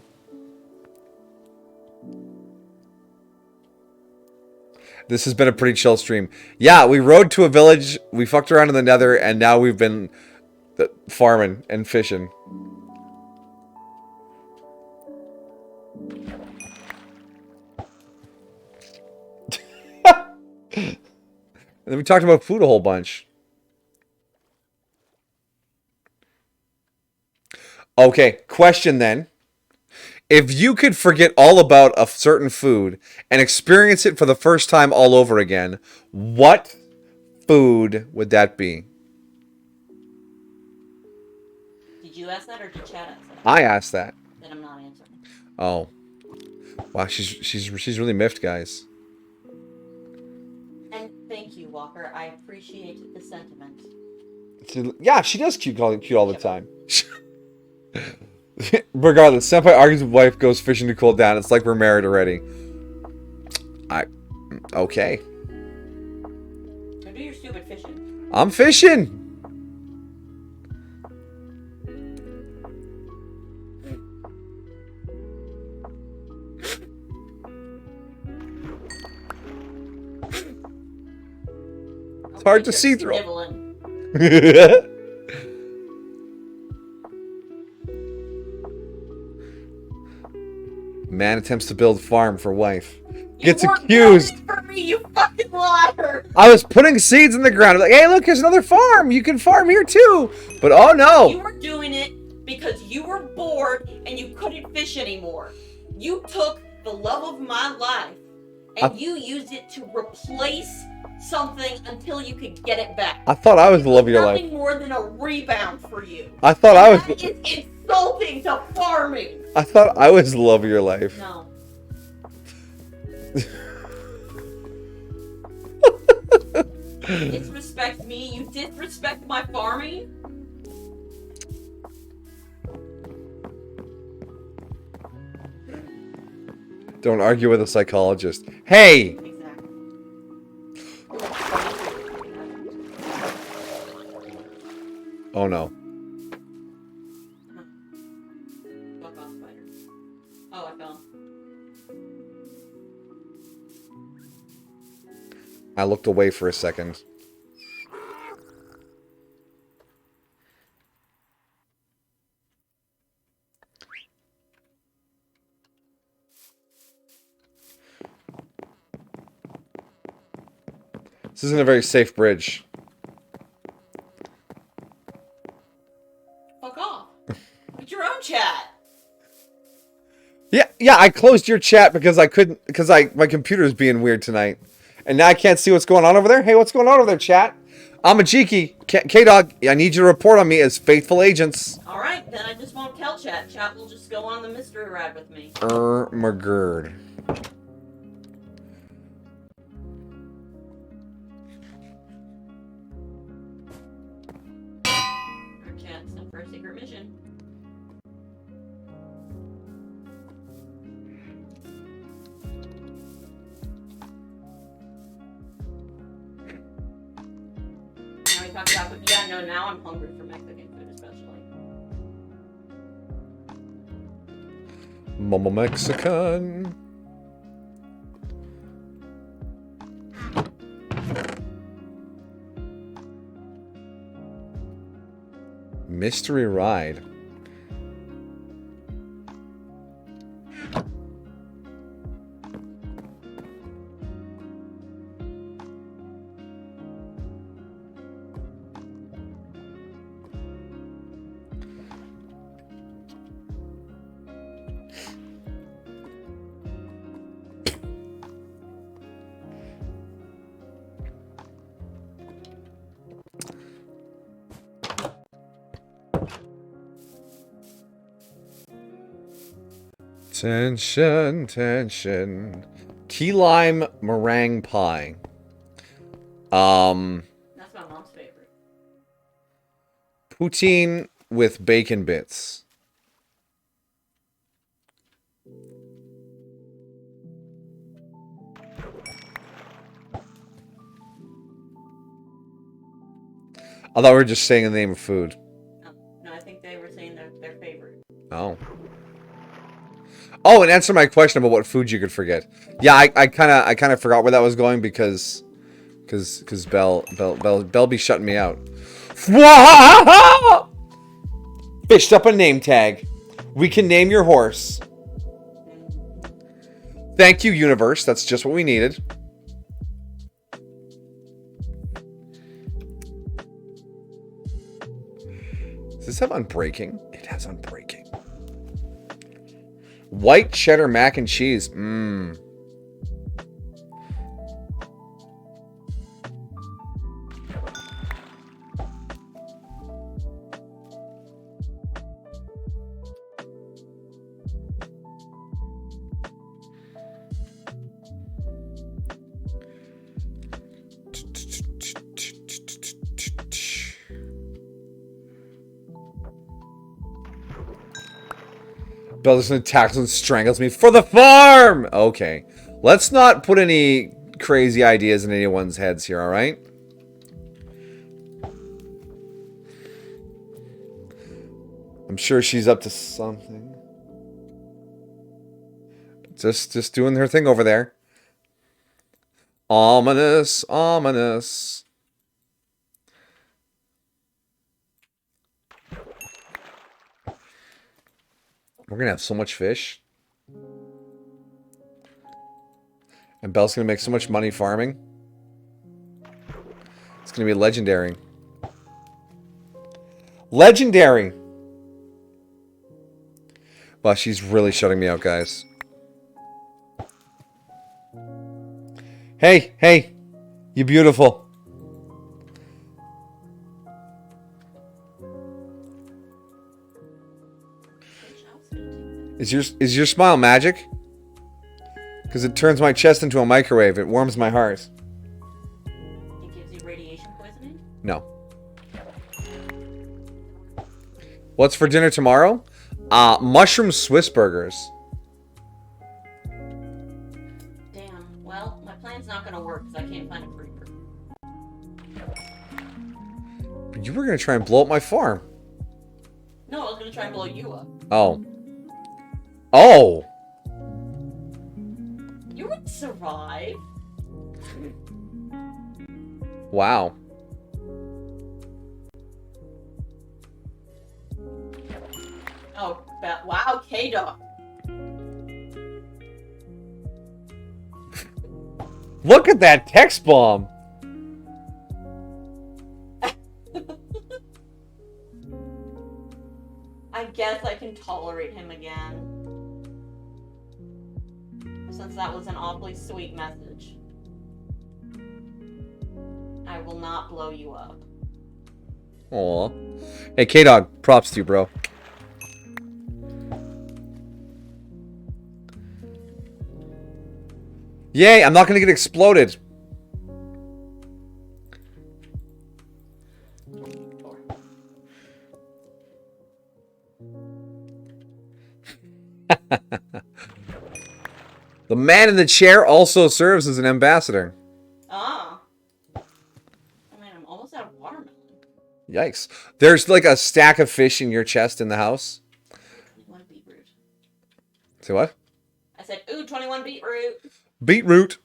This has been a pretty chill stream. Yeah, we rode to a village, we fucked around in the Nether, and now we've been farming and fishing. And then we talked about food a whole bunch. Okay, question then. If you could forget all about a certain food and experience it for the first time all over again, what food would that be? Did you ask that or did chat ask that? I asked that. Then I'm not answering. Oh. Wow, she's really miffed, guys. And thank you, Walker. I appreciate the sentiment. Yeah, she does cute all the time. Regardless, Senpai argues with wife, goes fishing to cool down. It's like we're married already. Okay. Go do your stupid fishing. I'm fishing. It's hard to see through. Man attempts to build farm for wife. Gets accused. For me, you fucking liar. I was putting seeds in the ground. I'm like, hey, look, there's another farm. You can farm here too. But oh no. You were doing it because you were bored and you couldn't fish anymore. You took the love of my life and you used it to replace something until you could get it back. I thought I was the love of your life. Nothing more than a rebound for you. I thought I was. That is insulting to farming. I thought I was the love of your life. No. Disrespect me? You disrespect my farming? Don't argue with a psychologist. Hey! Exactly. Oh no. Fuck off, spider. Oh, I fell. I looked away for a second. This isn't a very safe bridge. Fuck off. It's your own chat. Yeah, I closed your chat because I couldn't, because my computer's being weird tonight. And now I can't see what's going on over there. Hey, what's going on over there, chat? Amajiki, K-Dog, I need you to report on me as faithful agents. Alright, then I just won't tell chat. Chat will just go on the mystery ride with me. McGird. chest and for a secret mission. Now we talk about, yeah, no, now I'm hungry for Mexican food, especially. Mama Mexican. Mystery ride. Tension, tension. Key lime meringue pie. That's my mom's favorite. Poutine with bacon bits. I thought we were just saying the name of food. No, I think they were saying their favorite. Oh. Oh, and answer my question about what food you could forget. Yeah, I kind of forgot where that was going because Belle be shutting me out. Fished up a name tag. We can name your horse. Thank you, universe. That's just what we needed. Does this have unbreaking? It has unbreaking. White cheddar mac and cheese. Mmm. Belle just attacks and strangles me for the farm! Okay. Let's not put any crazy ideas in anyone's heads here, alright? I'm sure she's up to something. Just doing her thing over there. Ominous, ominous. We're gonna have so much fish. And Belle's gonna make so much money farming. It's gonna be legendary. Legendary! Wow, she's really shutting me out, guys. Hey, hey! You beautiful. Is your smile magic? Because it turns my chest into a microwave. It warms my heart. It gives you radiation poisoning? No. What's for dinner tomorrow? Mushroom Swiss burgers. Damn. Well, my plan's not gonna work because I can't find a creeper. You were gonna try and blow up my farm. No, I was gonna try and blow you up. Oh. Oh! You would survive. Wow. Oh, wow, K-Dog. Look at that text bomb! I guess I can tolerate him again. Since that was an awfully sweet message. I will not blow you up. Aw. Hey, K-Dog, props to you, bro. Yay, I'm not gonna get exploded. The man in the chair also serves as an ambassador. Ah. Oh man, I'm almost out of watermelon. Yikes. There's like a stack of fish in your chest in the house. 21 beetroot. Say what? I said, ooh, 21 beetroot. Beetroot.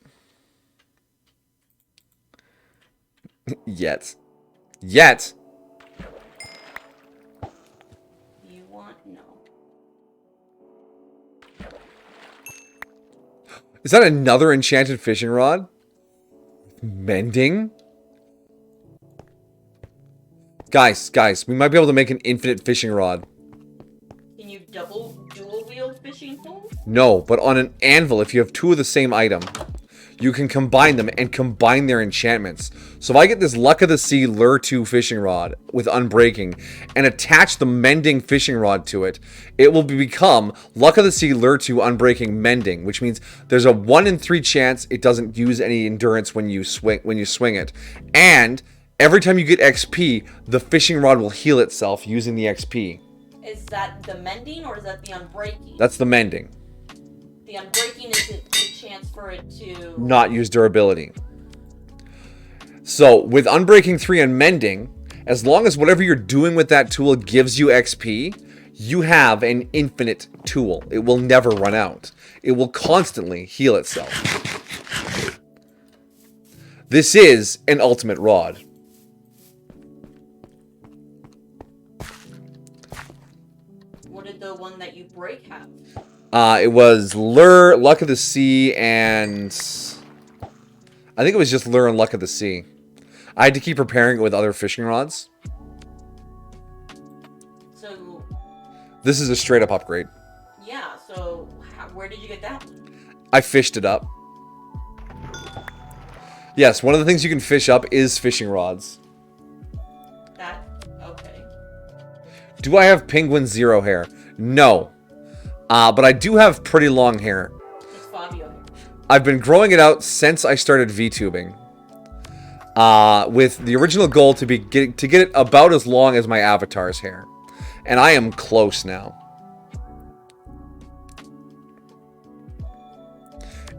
Yet. Yet. You want no. Is that another enchanted fishing rod? Mending? Guys, we might be able to make an infinite fishing rod. Can you dual wield fishing pole? No, but on an anvil, if you have two of the same item, you can combine them and combine their enchantments. So if I get this Luck of the Sea Lure 2 fishing rod with Unbreaking and attach the Mending fishing rod to it, it will become Luck of the Sea Lure 2 Unbreaking Mending, which means there's a 1 in 3 chance it doesn't use any endurance when you swing it. And every time you get XP, the fishing rod will heal itself using the XP. Is that the mending or is that the unbreaking? That's the Mending. The unbreaking is a chance for it to not use durability. So with Unbreaking 3 and Mending, as long as whatever you're doing with that tool gives you XP, you have an infinite tool. It will never run out. It will constantly heal itself. This is an ultimate rod. What did the one that you break have? It was Lure, Luck of the Sea, and I think it was just Lure and Luck of the Sea. I had to keep repairing it with other fishing rods. So This is a straight up upgrade. yeah, so where did you get that one? I fished it up. Yes, one of the things you can fish up is fishing rods. That okay. Do I have penguin zero hair? No. But I do have pretty long hair. It's Fabio. I've been growing it out since I started VTubing. With the original goal to get it about as long as my avatar's hair. And I am close now.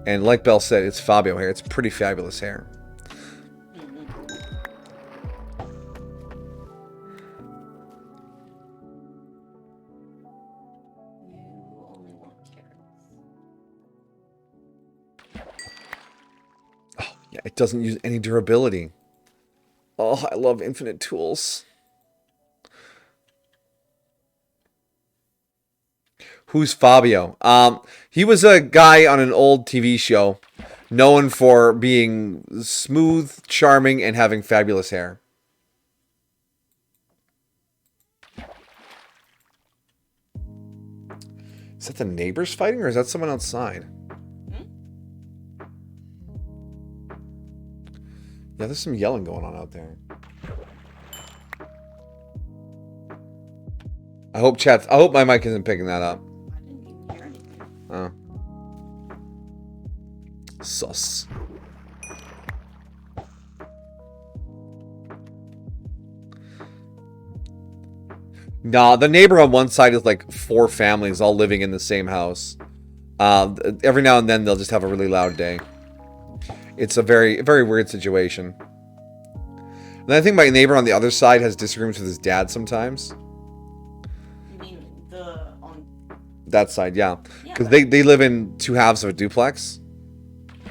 And like Belle said, it's Fabio hair. It's pretty fabulous hair. You only want carrots. Oh, yeah, it doesn't use any durability. Oh, I love infinite tools. Who's Fabio? He was a guy on an old TV show known for being smooth, charming, and having fabulous hair. Is that the neighbors fighting, or is that someone outside? Yeah, there's some yelling going on out there. I hope my mic isn't picking that up. I didn't even hear anything. Oh. Sus. Nah, the neighbor on one side is like 4 families all living in the same house. Every now and then they'll just have a really loud day. It's a very, very weird situation. And I think my neighbor on the other side has disagreements with his dad sometimes. You mean on That side, yeah. Yeah, Because but- they live in 2 halves of a duplex.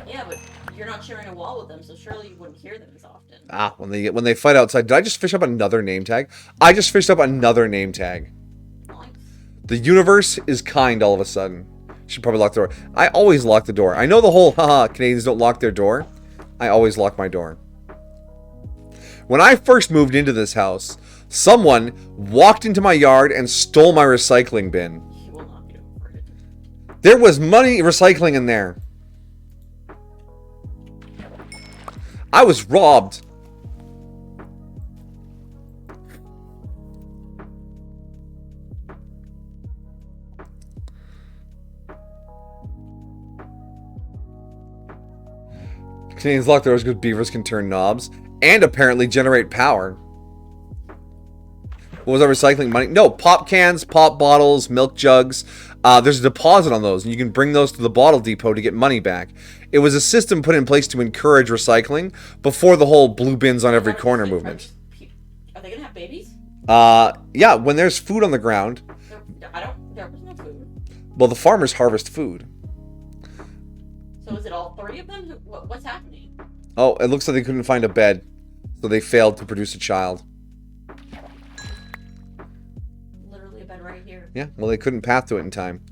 Yeah, but you're not sharing a wall with them, so surely you wouldn't hear them as often. When they fight outside. Did I just fish up another name tag? I just fished up another name tag. Nice. The universe is kind all of a sudden. Should probably lock the door. I always lock the door. I know the whole haha Canadians don't lock their door. I always lock my door. When I first moved into this house, someone walked into my yard and stole my recycling bin. You will not be overrated. There was money recycling in there. I was robbed. Canadians lock their doors because beavers can turn knobs and apparently generate power. What was our recycling money? No, pop cans, pop bottles, milk jugs. There's a deposit on those, and you can bring those to the bottle depot to get money back. It was a system put in place to encourage recycling before the whole blue bins on every corner movement. Are they gonna have babies? Yeah, when there's food on the ground. There was no food. Well, the farmers harvest food. So is it all 3 of them? What's happening? Oh, it looks like they couldn't find a bed, so they failed to produce a child. Literally a bed right here. Yeah, well, they couldn't path to it in time.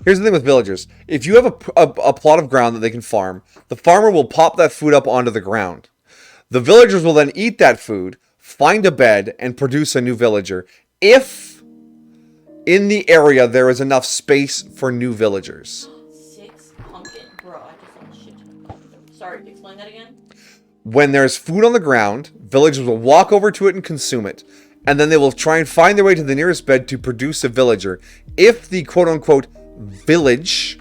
Here's the thing with villagers. If you have a plot of ground that they can farm, the farmer will pop that food up onto the ground. The villagers will then eat that food, find a bed, and produce a new villager. If in the area there is enough space for new villagers. 6 pumpkin. Bro, I just want shit ton of pumpkin. Sorry, explain that again? When there's food on the ground, villagers will walk over to it and consume it. And then they will try and find their way to the nearest bed to produce a villager. If the quote-unquote village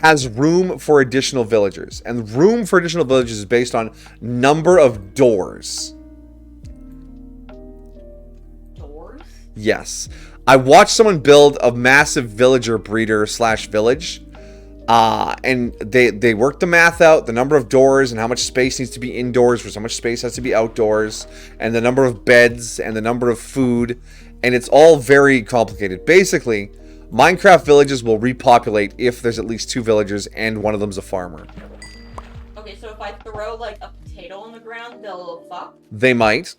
has room for additional villagers. And room for additional villagers is based on number of doors. Doors? Yes. I watched someone build a massive villager breeder / village. And they worked the math out, the number of doors and how much space needs to be indoors versus how much space has to be outdoors, and the number of beds and the number of food, and it's all very complicated. Basically, Minecraft villages will repopulate if there's at least 2 villagers and one of them's a farmer. Okay, so if I throw like a potato on the ground, they'll fuck? They might.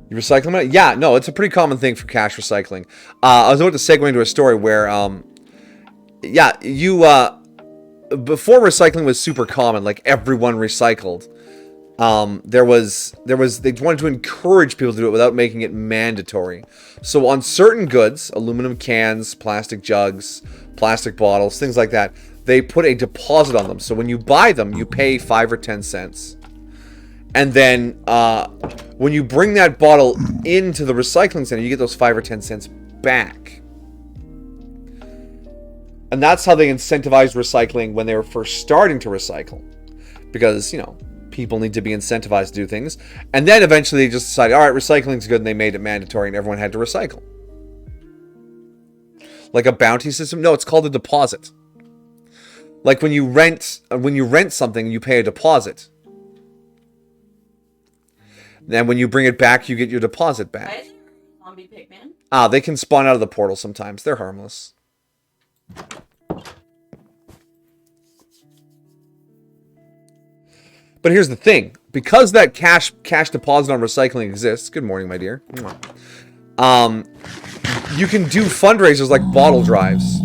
You recycle money? Yeah, no, it's a pretty common thing for cash recycling. I was about to segue into a story where, yeah, before recycling was super common, like everyone recycled. They wanted to encourage people to do it without making it mandatory. So on certain goods, aluminum cans, plastic jugs, plastic bottles, things like that, they put a deposit on them. So when you buy them, you pay 5 or 10 cents. And then when you bring that bottle into the recycling center, you get those 5 or 10 cents back. And that's how they incentivized recycling when they were first starting to recycle. Because, you know, people need to be incentivized to do things. And then eventually they just decided, all right, recycling's good, and they made it mandatory and everyone had to recycle. Like a bounty system? No, it's called a deposit. Like when you rent something, you pay a deposit. Then when you bring it back, you get your deposit back. Why is there a zombie pigman? They can spawn out of the portal sometimes. They're harmless. But here's the thing. Because that cash deposit on recycling exists, good morning, my dear. You can do fundraisers like bottle drives,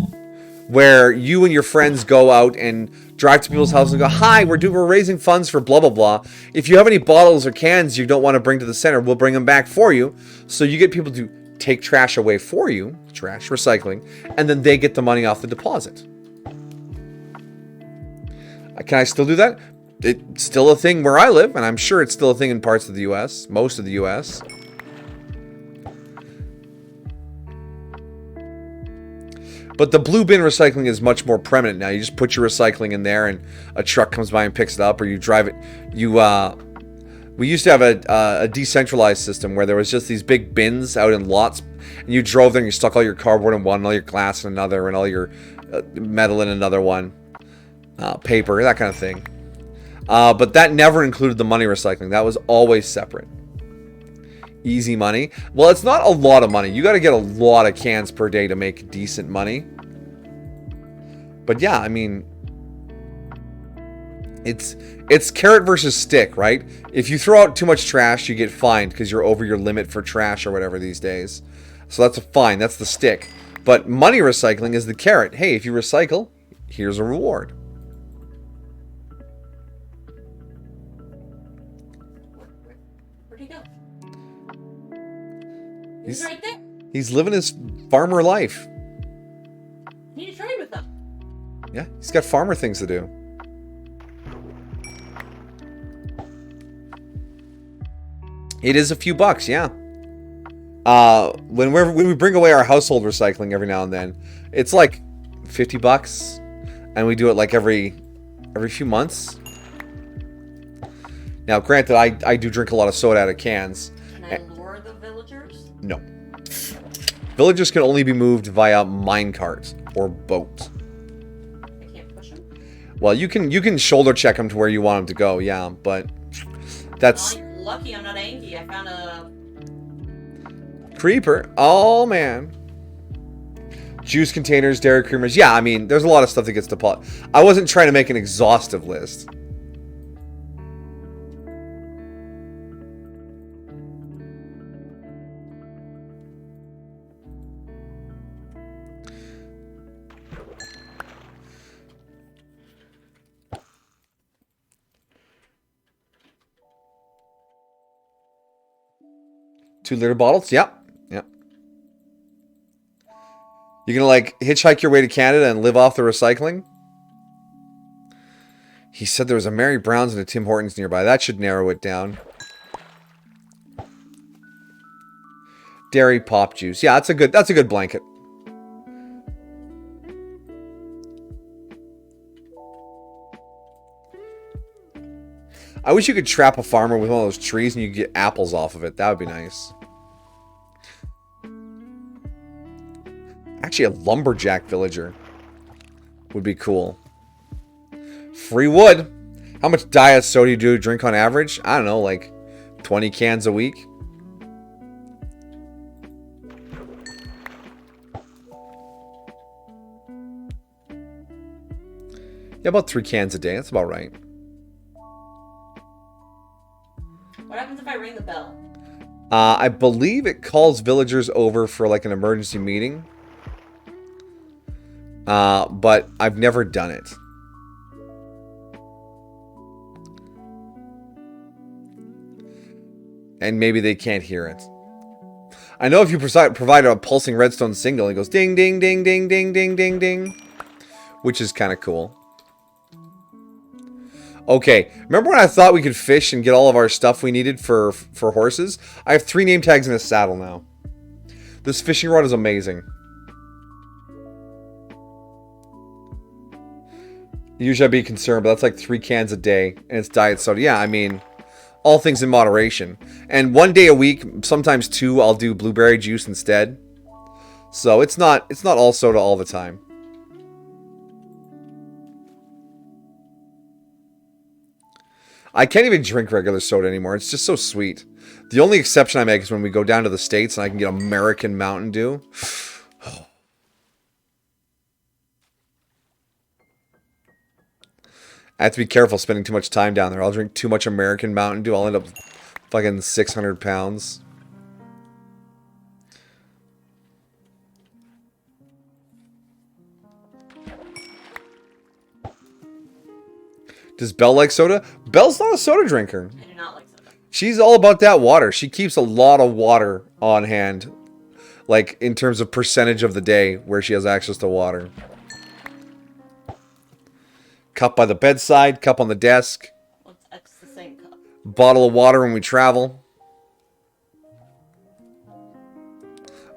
where you and your friends go out and drive to people's houses and go, hi, we're raising funds for blah, blah, blah. If you have any bottles or cans you don't want to bring to the center, we'll bring them back for you. So you get people to take trash away for you, trash, recycling, and then they get the money off the deposit. Can I still do that? It's still a thing where I live, and I'm sure it's still a thing in parts of the U.S., most of the U.S., but the blue bin recycling is much more permanent now. You just put your recycling in there and a truck comes by and picks it up, or you drive it. We used to have a decentralized system where there was just these big bins out in lots, and you drove there and you stuck all your cardboard in one, and all your glass in another, and all your metal in another one, paper, that kind of thing. But that never included the money recycling. That was always separate. Easy money. Well, it's not a lot of money. You got to get a lot of cans per day to make decent money. But yeah, I mean, it's carrot versus stick, right? If you throw out too much trash, you get fined because you're over your limit for trash or whatever these days. So that's a fine. That's the stick. But money recycling is the carrot. Hey, if you recycle, here's a reward. Where'd he go? He's right there. He's living his farmer life. I need to trade with him. Yeah, he's got farmer things to do. It is a few bucks, yeah. When we bring away our household recycling every now and then, it's like $50, and we do it like every few months. Now, granted, I do drink a lot of soda out of cans. Can I lure the villagers? No. Villagers can only be moved via minecart or boat. I can't push them? Well, you can shoulder check them to where you want them to go, yeah, but that's... Well, I'm lucky I'm not angry. I found a... Creeper. Oh, man. Juice containers, dairy creamers. Yeah, I mean, there's a lot of stuff that gets to pot. I wasn't trying to make an exhaustive list. Two-liter bottles? Yep. Yep. You're gonna, like, hitchhike your way to Canada and live off the recycling? He said there was a Mary Brown's and a Tim Hortons nearby. That should narrow it down. Dairy pop juice. Yeah, that's a good blanket. I wish you could trap a farmer with one of those trees and you could get apples off of it. That would be nice. Actually, a lumberjack villager would be cool. Free wood. How much diet soda do you drink on average? I don't know, like 20 cans a week. Yeah, about 3 cans a day. That's about right. What happens if I ring the bell? I believe it calls villagers over for like an emergency meeting. But I've never done it. And maybe they can't hear it. I know if you provide a pulsing redstone signal, it goes ding, ding, ding, ding, ding, ding, ding, ding. Which is kind of cool. Okay, remember when I thought we could fish and get all of our stuff we needed for horses? I have 3 name tags in a saddle now. This fishing rod is amazing. Usually I'd be concerned, but that's like 3 cans a day, and it's diet soda. Yeah, I mean, all things in moderation. And 1 day a week, sometimes 2, I'll do blueberry juice instead. So it's not all soda all the time. I can't even drink regular soda anymore. It's just so sweet. The only exception I make is when we go down to the States and I can get American Mountain Dew. I have to be careful spending too much time down there. I'll drink too much American Mountain Dew. I'll end up fucking 600 pounds. Does Belle like soda? Belle's not a soda drinker. I do not like soda. She's all about that water. She keeps a lot of water on hand. Like, in terms of percentage of the day where she has access to water. Cup by the bedside, cup on the desk. Well, it's the same cup. Bottle of water when we travel.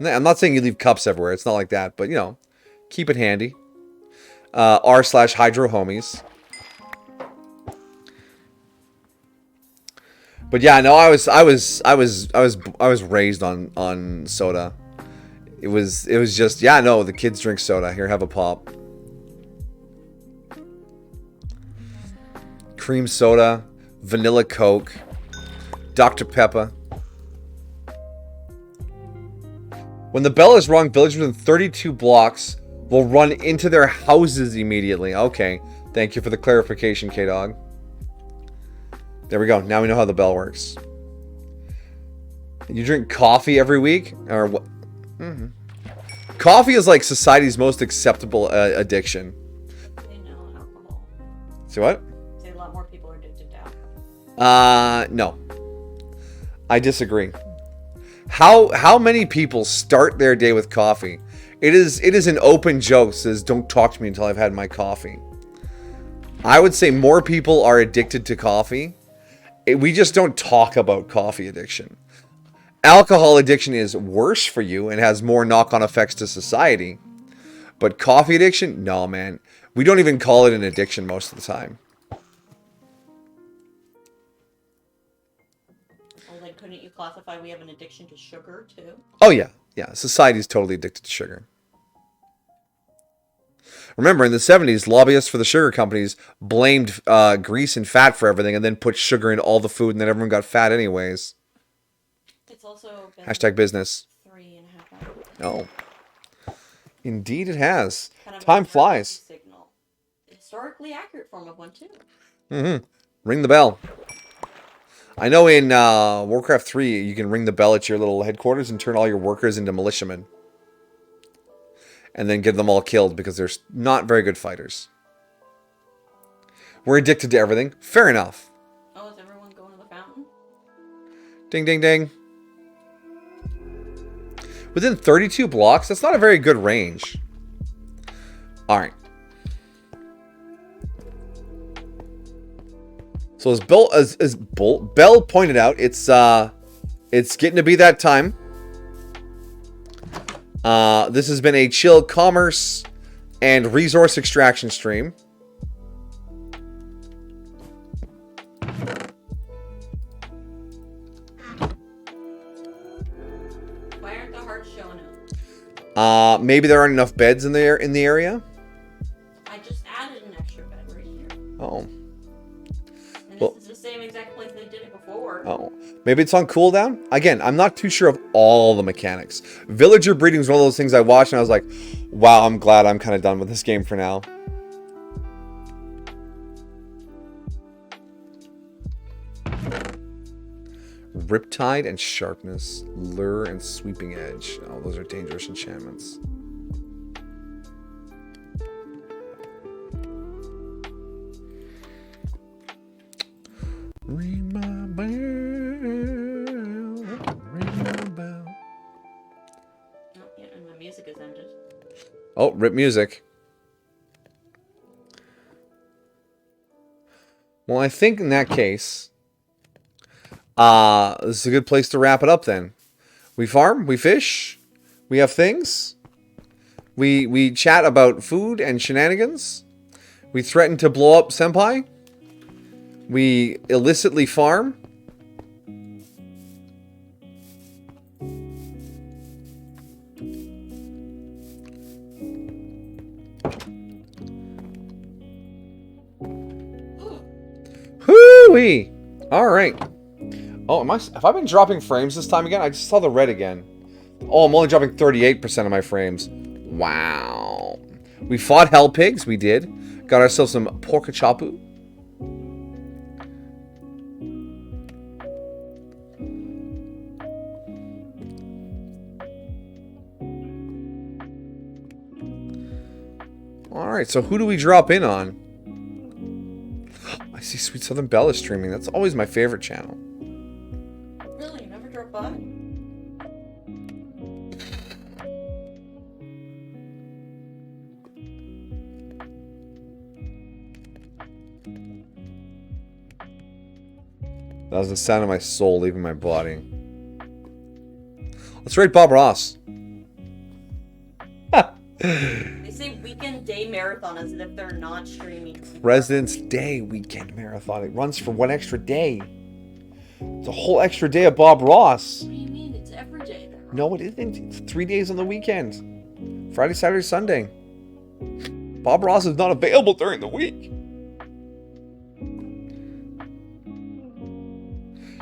I'm not saying you leave cups everywhere. It's not like that. But, you know, keep it handy. r/hydro homies. But yeah, no, I was raised on soda. It was just, yeah, no, the kids drink soda. Here, have a pop. Cream soda, vanilla Coke, Dr. Pepper. When the bell is rung, villagers within 32 blocks will run into their houses immediately. Okay, thank you for the clarification, K-Dog. There we go. Now we know how the bell works. You drink coffee every week? Or what? Mm-hmm. Coffee is like society's most acceptable addiction. They know alcohol. See what? Say a lot more people are addicted to alcohol. No. I disagree. How many people start their day with coffee? It is an open joke that says, don't talk to me until I've had my coffee. I would say more people are addicted to coffee. We just don't talk about coffee addiction. Alcohol addiction is worse for you and has more knock-on effects to society. But coffee addiction? No, man. We don't even call it an addiction most of the time. Well, then couldn't you classify we have an addiction to sugar, too? Oh, yeah. Yeah, society's totally addicted to sugar. Remember, in the 70s, lobbyists for the sugar companies blamed grease and fat for everything and then put sugar in all the food, and then everyone got fat anyways. It's also been Hashtag business. 3.5 hours. Oh. Indeed it has. Kind of Time an flies. signal. Historically accurate form of one, too. Mm-hmm. Ring the bell. I know in Warcraft 3, you can ring the bell at your little headquarters and turn all your workers into militiamen. And then get them all killed because they're not very good fighters. We're addicted to everything. Fair enough. Oh, is everyone going to the fountain? Ding, ding, ding. Within 32 blocks? That's not a very good range. Alright. So as Belle pointed out, it's getting to be that time. This has been a chill commerce and resource extraction stream. Why aren't the hearts showing up? Maybe there aren't enough beds in the area. I just added an extra bed right here. Oh. And Well- this is the same exact place they did it before. Oh. Maybe it's on cooldown? Again, I'm not too sure of all the mechanics. Villager breeding is one of those things I watched and I was like, wow, I'm glad I'm kind of done with this game for now. Riptide and Sharpness, Lure and Sweeping Edge. Oh, those are dangerous enchantments. Ring my bell, ring my bell. Oh, yeah, and my music has ended. Oh, rip music. Well, I think in that case, this is a good place to wrap it up then. We farm, we fish, we have things. We chat about food and shenanigans. We threaten to blow up Senpai. We illicitly farm. Hoo-wee! Alright. Oh, have I been dropping frames this time again? I just saw the red again. Oh, I'm only dropping 38% of my frames. Wow. We fought hell pigs, we did. Got ourselves some porkachapu. Alright, so who do we drop in on? I see Sweet Southern Belle is streaming. That's always my favorite channel. Really? You never drove by? That was the sound of my soul leaving my body. Let's rate Bob Ross. They say weekend day marathon as if they're not streaming. President's Day weekend marathon. It runs for one extra day. It's a whole extra day of Bob Ross. What do you mean? It's every day there. No, it isn't. It's 3 days on the weekend. Friday, Saturday, Sunday. Bob Ross is not available during the week.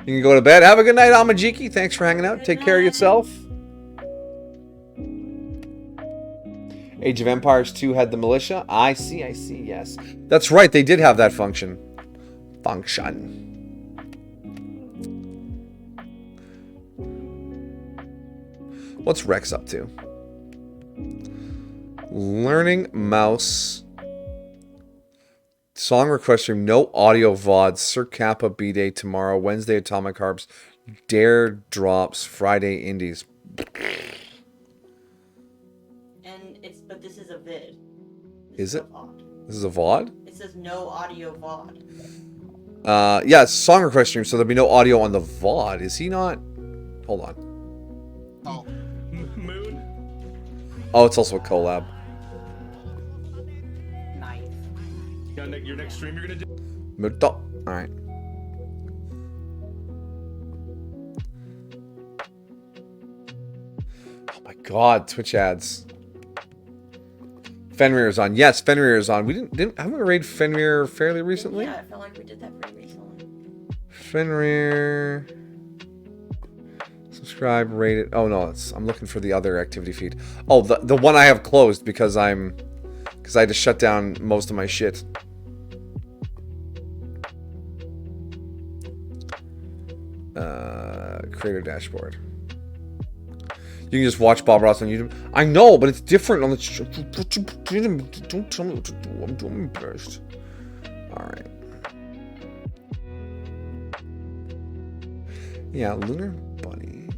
You can go to bed. Have a good night, Amajiki. Thanks for hanging out. Good Take care of night. yourself. Age of Empires 2 had the militia. I see, yes. That's right, they did have that function. What's Rex up to? Learning mouse. Song request stream. No audio VODs. Sir Kappa B-Day tomorrow. Wednesday Atomic Harps. Dare drops. Friday Indies. But this is a vid. Is it? a VOD. This is a VOD? It says no audio VOD. Yeah, it's a song request stream, so there'll be no audio on the VOD. Is he not? Hold on. Oh. Moon. Oh, it's also a collab. Nice. Your next stream you're gonna do? Muto. Alright. My God, Twitch ads. Fenrir is on. Yes, Fenrir is on. We haven't we raided Fenrir fairly recently? Yeah, I feel like we did that pretty recently. Fenrir. Subscribe, rate it. Oh no, I'm looking for the other activity feed. Oh, the one I have closed because I had to shut down most of my shit. Creator dashboard. You can just watch Bob Ross on YouTube. I know, but it's different on the. Don't tell me what to do. I'm doing my best. All right. Yeah, Lunar Bunny.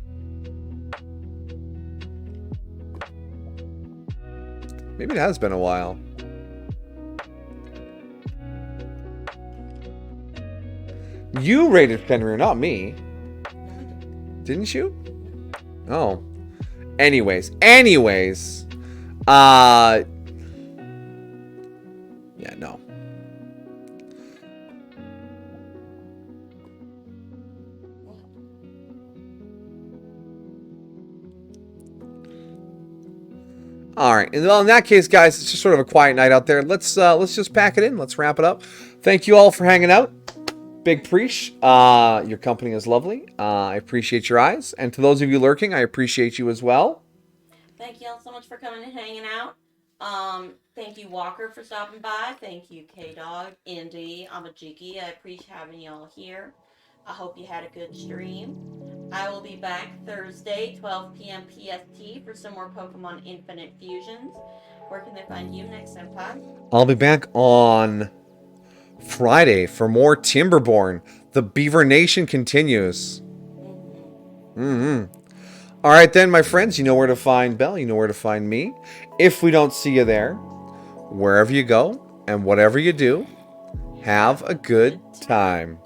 Maybe it has been a while. You rated Fenrir, not me. Didn't you? Oh. Anyways. Yeah, no. All right. Well, in that case, guys, it's just sort of a quiet night out there. Let's just pack it in. Let's wrap it up. Thank you all for hanging out. Big preach. Your company is lovely. I appreciate your eyes. And to those of you lurking, I appreciate you as well. Thank you all so much for coming and hanging out. Thank you, Walker, for stopping by. Thank you, K-Dog, Indy, Amajiki. I appreciate having y'all here. I hope you had a good stream. I will be back Thursday, 12 p.m. PST for some more Pokemon Infinite Fusions. Where can they find you next, Senpai? I'll be back on Friday for more Timberborn. The Beaver Nation continues. All right then, my friends, you know where to find Belle. You know where to find me. If we don't see you there, wherever you go and whatever you do, have a good time.